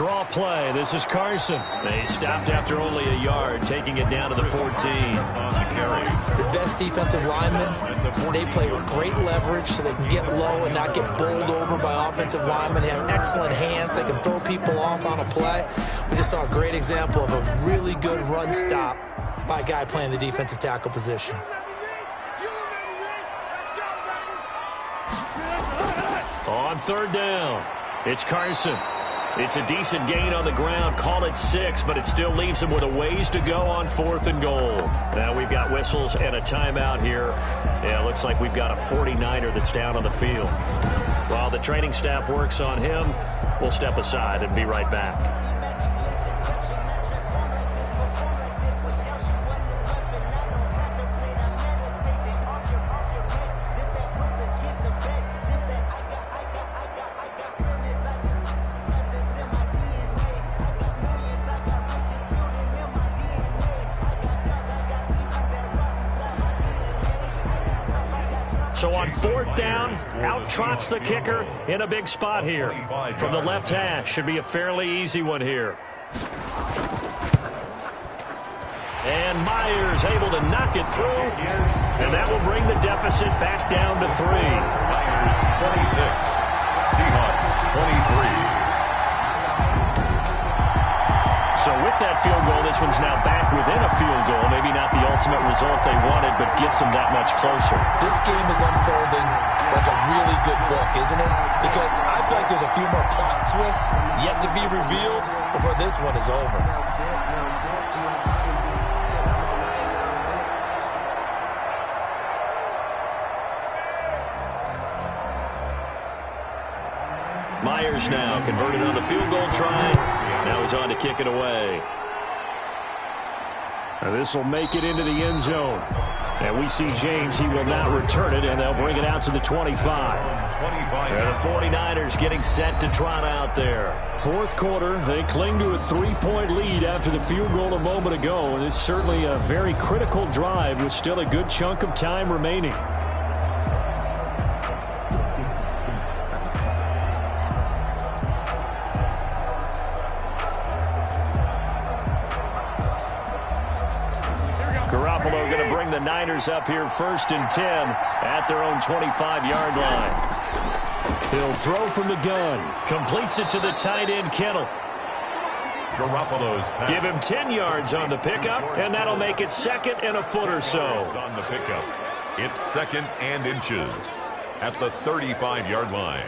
Draw play. This is Carson. They stopped after only a yard, taking it down to the 14. On the carry. The best defensive linemen, they play with great leverage so they can get low and not get bowled over by offensive linemen. They have excellent hands. They can throw people off on a play. We just saw a great example of a really good run stop by a guy playing the defensive tackle position. On third down, it's Carson. It's a decent gain on the ground. Call it 6, but it still leaves him with a ways to go on 4th and goal. Now we've got whistles and a timeout here. Yeah, it looks like we've got a 49er that's down on the field. While the training staff works on him, we'll step aside and be right back. So on 4th down, out trots the kicker in a big spot here. From the left hash, should be a fairly easy one here. And Myers able to knock it through, and that will bring the deficit back down to 3. Myers 26, Seahawks 23. So with that field goal, this one's now back within a field goal. Maybe not the ultimate result they wanted, but gets them that much closer. This game is unfolding like a really good book, isn't it? Because I feel like there's a few more plot twists yet to be revealed before this one is over. Myers now converted on the field goal try. Now he's on to kick it away. This will make it into the end zone. And we see James. He will not return it, and they'll bring it out to the 25. And the 49ers getting set to trot out there. 4th quarter, they cling to a 3-point lead after the field goal a moment ago. And it's certainly a very critical drive with still a good chunk of time remaining. Garoppolo going to bring the Niners up here 1st and 10 at their own 25-yard line. He'll throw from the gun. Completes it to the tight end, Kittle. Garoppolo's pass. Give him 10 yards on the pickup, and that'll make it 2nd and a foot or so. On the pickup. It's 2nd and inches at the 35-yard line.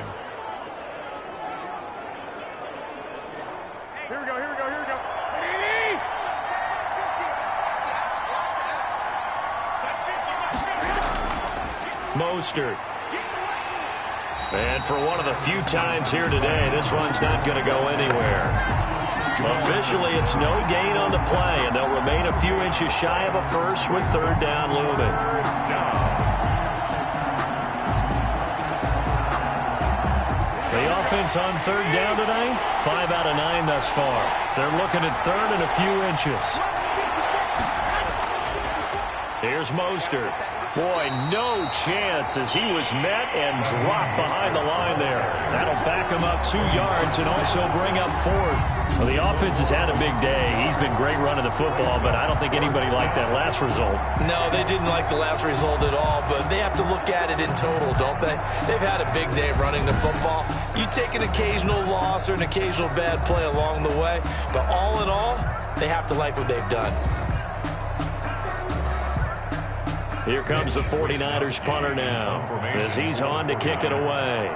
Here we go, here we go, here we go. Mostert. And for one of the few times here today, this run's not going to go anywhere. Officially, it's no gain on the play, and they'll remain a few inches shy of a first with 3rd down looming. The offense on 3rd down tonight, 5 out of 9 thus far. They're looking at 3rd and a few inches. Here's Mostert. Boy, no chance as he was met and dropped behind the line there. That'll back him up 2 yards and also bring up 4th. Well, the offense has had a big day. He's been great running the football, but I don't think anybody liked that last result. No, they didn't like the last result at all, but they have to look at it in total, don't they? They've had a big day running the football. You take an occasional loss or an occasional bad play along the way, but all in all, they have to like what they've done. Here comes the 49ers punter now as he's on to kick it away.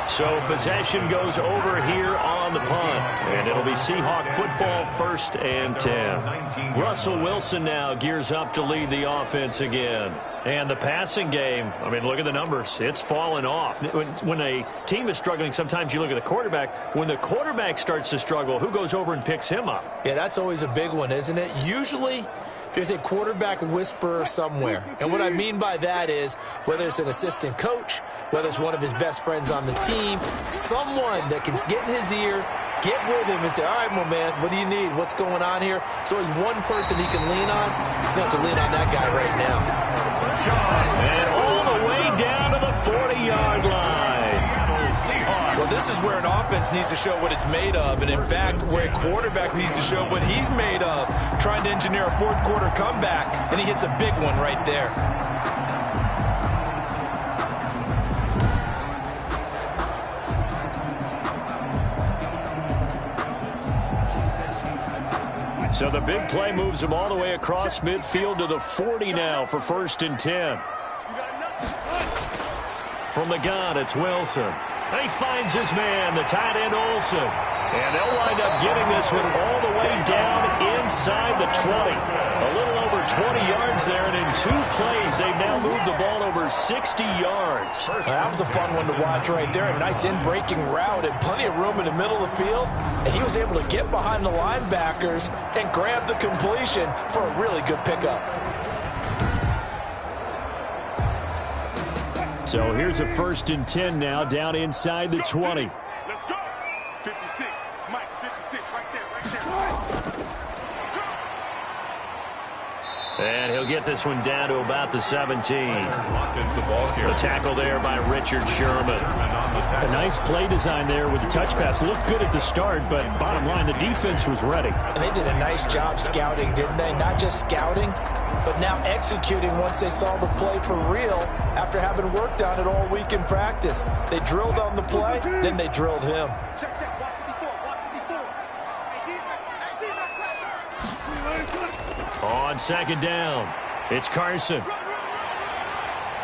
So possession goes over here on the punt, and it'll be Seahawk football 1st and 10. Russell Wilson now gears up to lead the offense again. And the passing game, I mean, look at the numbers. It's fallen off. When a team is struggling, sometimes you look at the quarterback. When the quarterback starts to struggle, who goes over and picks him up? Yeah, that's always a big one, isn't it? Usually, there's a quarterback whisperer somewhere. And what I mean by that is, whether it's an assistant coach, whether it's one of his best friends on the team, someone that can get in his ear Get with him and say, all right, my man, what do you need? What's going on here? So he's one person he can lean on. He's going to have to lean on that guy right now. And all the way down to the 40-yard line. Well, this is where an offense needs to show what it's made of. And, in fact, where a quarterback needs to show what he's made of. Trying to engineer a fourth-quarter comeback, and he hits a big one right there. So the big play moves him all the way across midfield to the 40 now for 1st and 10. From the gun, it's Wilson. He finds his man, the tight end Olsen. And they'll wind up getting this one all the way down inside the 20. A little over 20 yards there, and in 2 plays, they've now moved the ball over 60 yards. That was a fun one to watch right there. A nice in-breaking route and plenty of room in the middle of the field. And he was able to get behind the linebackers and grab the completion for a really good pickup. So here's a 1st and 10 now, down inside the 20. Let's go. 56. Mike, 56. Right there. And he'll get this one down to about the 17. The tackle there by Richard Sherman. A nice play design there with the touch pass. Looked good at the start, but bottom line, the defense was ready. And they did a nice job scouting, didn't they? Not just scouting, but now executing once they saw the play for real after having worked on it all week in practice. They drilled on the play, then they drilled him. Check. Watch 54. On 2nd down, it's Carson.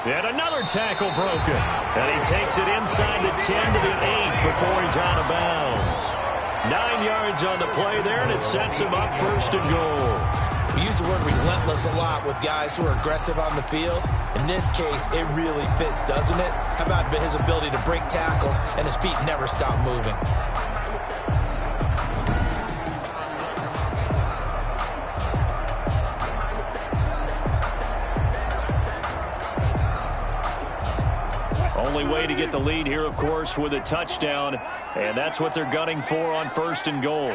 And another tackle broken. And he takes it inside the 10 to the 8 before he's out of bounds. 9 yards on the play there, and it sets him up 1st and goal. We use the word relentless a lot with guys who are aggressive on the field. In this case, it really fits, doesn't it? How about his ability to break tackles and his feet never stop moving? Only way to get the lead here, of course, with a touchdown. And that's what they're gunning for on 1st and goal.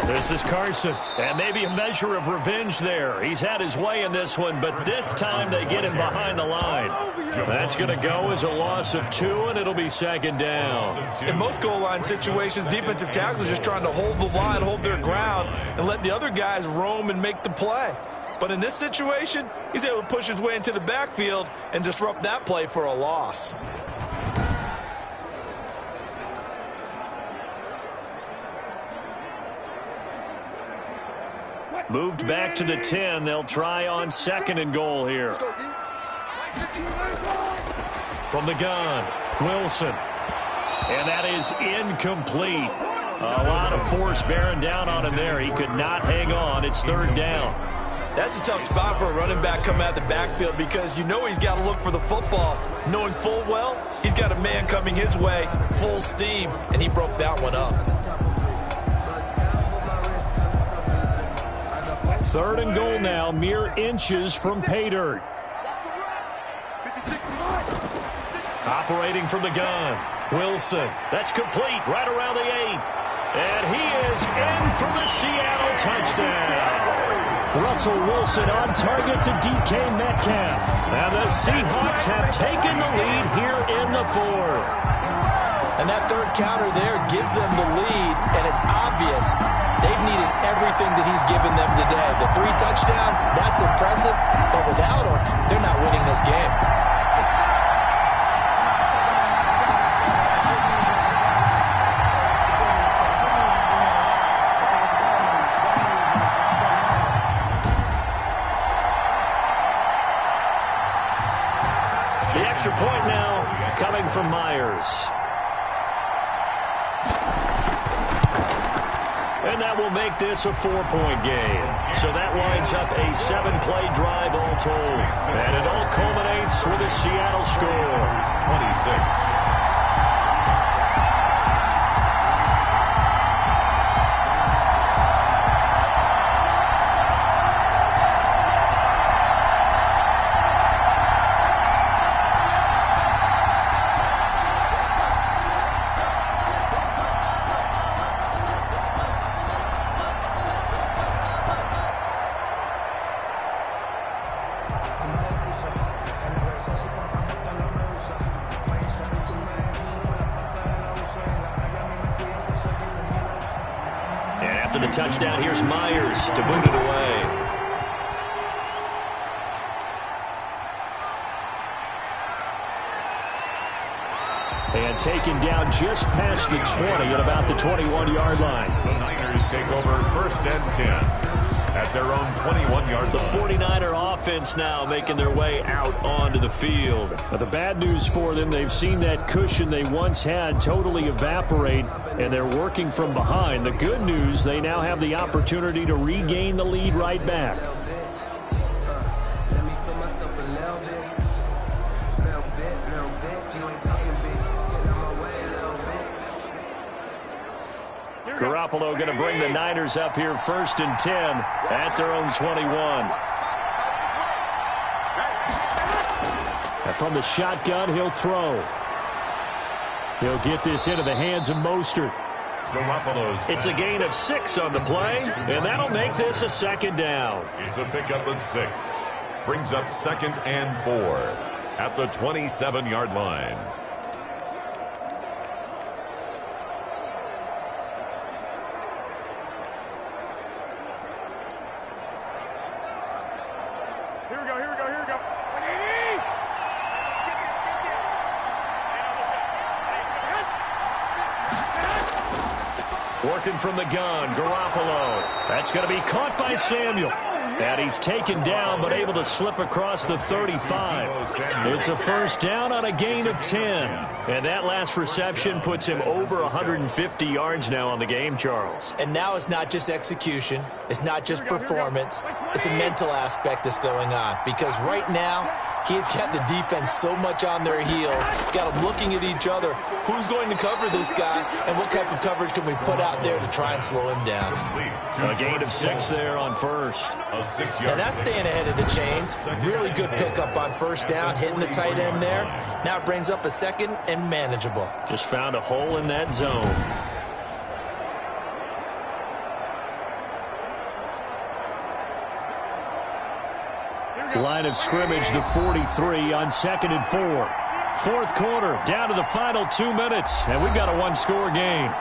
This is Carson, and maybe a measure of revenge there. He's had his way in this one, but this time they get him behind the line. That's going to go as a loss of 2, and it'll be 2nd down. In most goal line situations, defensive tackles are just trying to hold the line, hold their ground, and let the other guys roam and make the play. But in this situation, he's able to push his way into the backfield and disrupt that play for a loss. Moved back to the 10. They'll try on 2nd and goal here. From the gun, Wilson. And that is incomplete. A lot of force bearing down on him there. He could not hang on. It's 3rd down. That's a tough spot for a running back coming out the backfield because you know he's got to look for the football, knowing full well he's got a man coming his way, full steam, and he broke that one up. 3rd and goal now, mere inches from pay dirt. Operating from the gun, Wilson. That's complete right around the 8. And he is in for the Seattle touchdown. Russell Wilson on target to DK Metcalf. And the Seahawks have taken the lead here in the 4th. And that 3rd counter there gives them the lead, and it's obvious they've needed everything that he's given them today. The 3 touchdowns, that's impressive, but without him, they're not winning this game. The extra point now coming from Myers. And that will make this a 4-point game. So that winds up a 7-play drive all told. And it all culminates with a Seattle score. 26. touchdown. Here's Myers to boot it away. And taken down just past the 20 at about the 21-yard line. The Niners take over 1st and 10 at their own 21-yard line. The 49er offense now making their way out onto the field. But the bad news for them, they've seen that cushion they once had totally evaporate, and they're working from behind. The good news, they now have the opportunity to regain the lead right back. Garoppolo going to bring the Niners up here 1st and 10 at their own 21. And from the shotgun, he'll throw. He'll get this into the hands of Mostert. It's a gain of 6 on the play, and that'll make this a 2nd down. It's a pickup of 6. Brings up 2nd and 4 at the 27-yard line. Working from the gun, Garoppolo. That's going to be caught by Samuel. And he's taken down, but able to slip across the 35. It's a 1st down on a gain of 10. And that last reception puts him over 150 yards now on the game, Charles. And now it's not just execution. It's not just performance. It's a mental aspect that's going on. Because right now, he's got the defense so much on their heels, got them looking at each other. Who's going to cover this guy, and what type of coverage can we put out there to try and slow him down? A gain of 6 there on 1st. Now that's staying ahead of the chains. Really good pickup on 1st down, hitting the tight end there. Now it brings up a 2nd and manageable. Just found a hole in that zone. Line of scrimmage, the 43 on 2nd and 4. 4th quarter, down to the final 2 minutes, and we've got a 1-score game.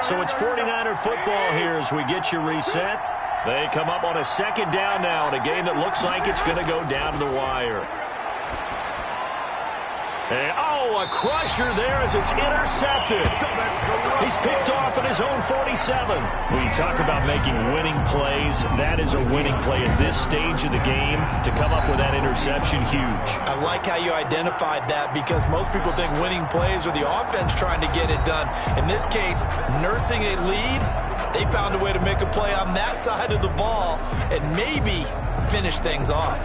So it's 49er football here as we get you reset. They come up on a 2nd down now in a game that looks like it's going to go down to the wire. And, a crusher there as it's intercepted. He's picked off at his own 47. When you talk about making winning plays, that is a winning play at this stage of the game. To come up with that interception, huge. I like how you identified that because most people think winning plays are the offense trying to get it done. In this case, nursing a lead, they found a way to make a play on that side of the ball and maybe finish things off.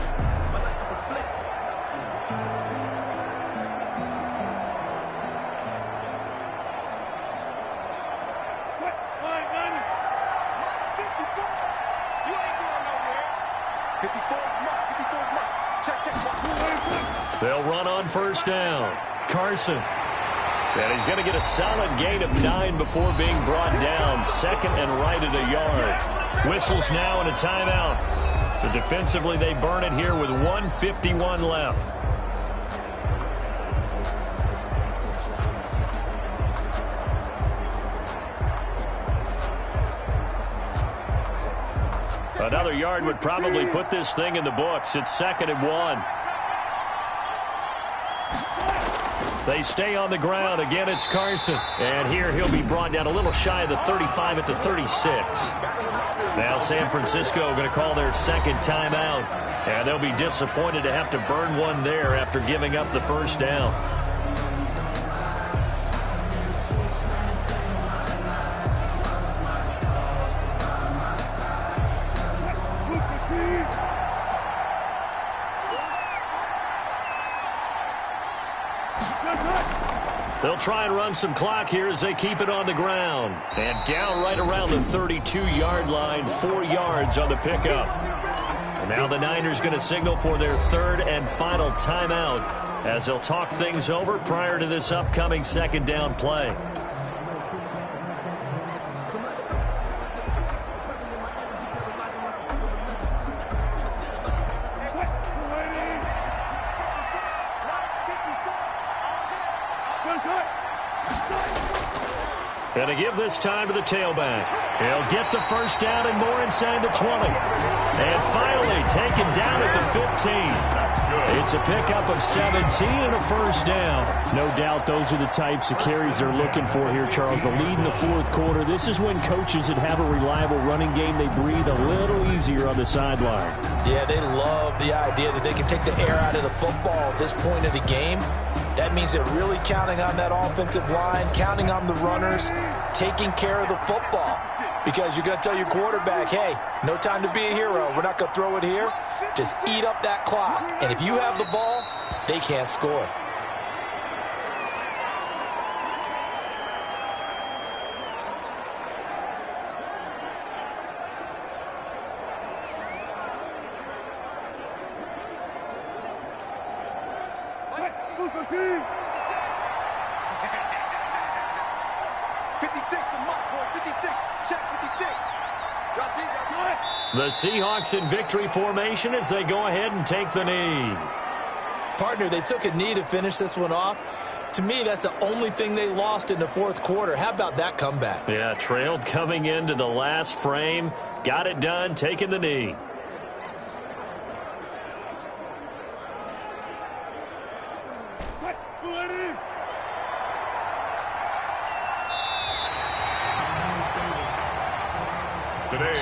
They'll run on 1st down. Carson. And he's going to get a solid gain of 9 before being brought down. 2nd and right at a yard. Whistles now and a timeout. So defensively, they burn it here with 1:51 left. Another yard would probably put this thing in the books. It's 2nd and 1. They stay on the ground. Again, it's Carson. And here he'll be brought down a little shy of the 35 at the 36. Now San Francisco going to call their 2nd timeout. And they'll be disappointed to have to burn one there after giving up the 1st down. They'll try and run some clock here as they keep it on the ground. And down right around the 32-yard line, 4 yards on the pickup. And now the Niners going to signal for their 3rd and final timeout as they'll talk things over prior to this upcoming 2nd down play. And to give this time to the tailback. He'll get the first down and more inside the 20. And finally taken down at the 15. It's a pickup of 17 and a first down. No doubt those are the types of carries they're looking for here, Charles. The lead in the fourth quarter. This is when coaches that have a reliable running game, they breathe a little easier on the sideline. Yeah, they love the idea that they can take the air out of the football at this point of the game. That means they're really counting on that offensive line, counting on the runners, taking care of the football. Because you're going to tell your quarterback, hey, no time to be a hero. We're not going to throw it here. Just eat up that clock. And if you have the ball, they can't score. The Seahawks in victory formation as they go ahead and take the knee. Partner, they took a knee to finish this one off. To me, that's the only thing they lost in the fourth quarter. How about that comeback? Yeah, trailed coming into the last frame. Got it done, taking the knee.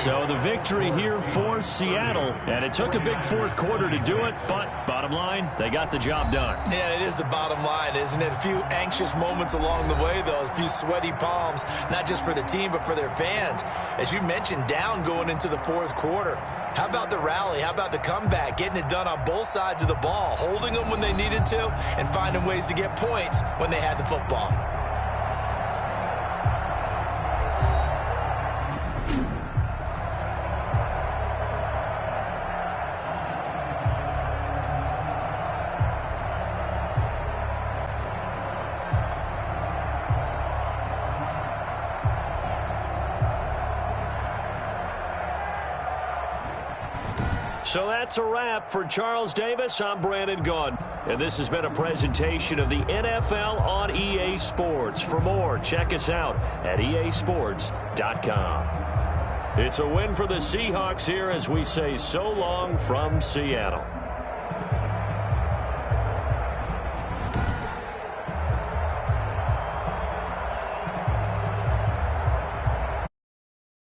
So the victory here for Seattle, and it took a big fourth quarter to do it, but bottom line, they got the job done. Yeah, it is the bottom line, isn't it? A few anxious moments along the way, though, a few sweaty palms, not just for the team, but for their fans. As you mentioned, down going into the fourth quarter. How about the rally? How about the comeback? Getting it done on both sides of the ball, holding them when they needed to, and finding ways to get points when they had the football. So that's a wrap for Charles Davis. I'm Brandon Gunn. And this has been a presentation of the NFL on EA Sports. For more, check us out at easports.com. It's a win for the Seahawks here as we say so long from Seattle.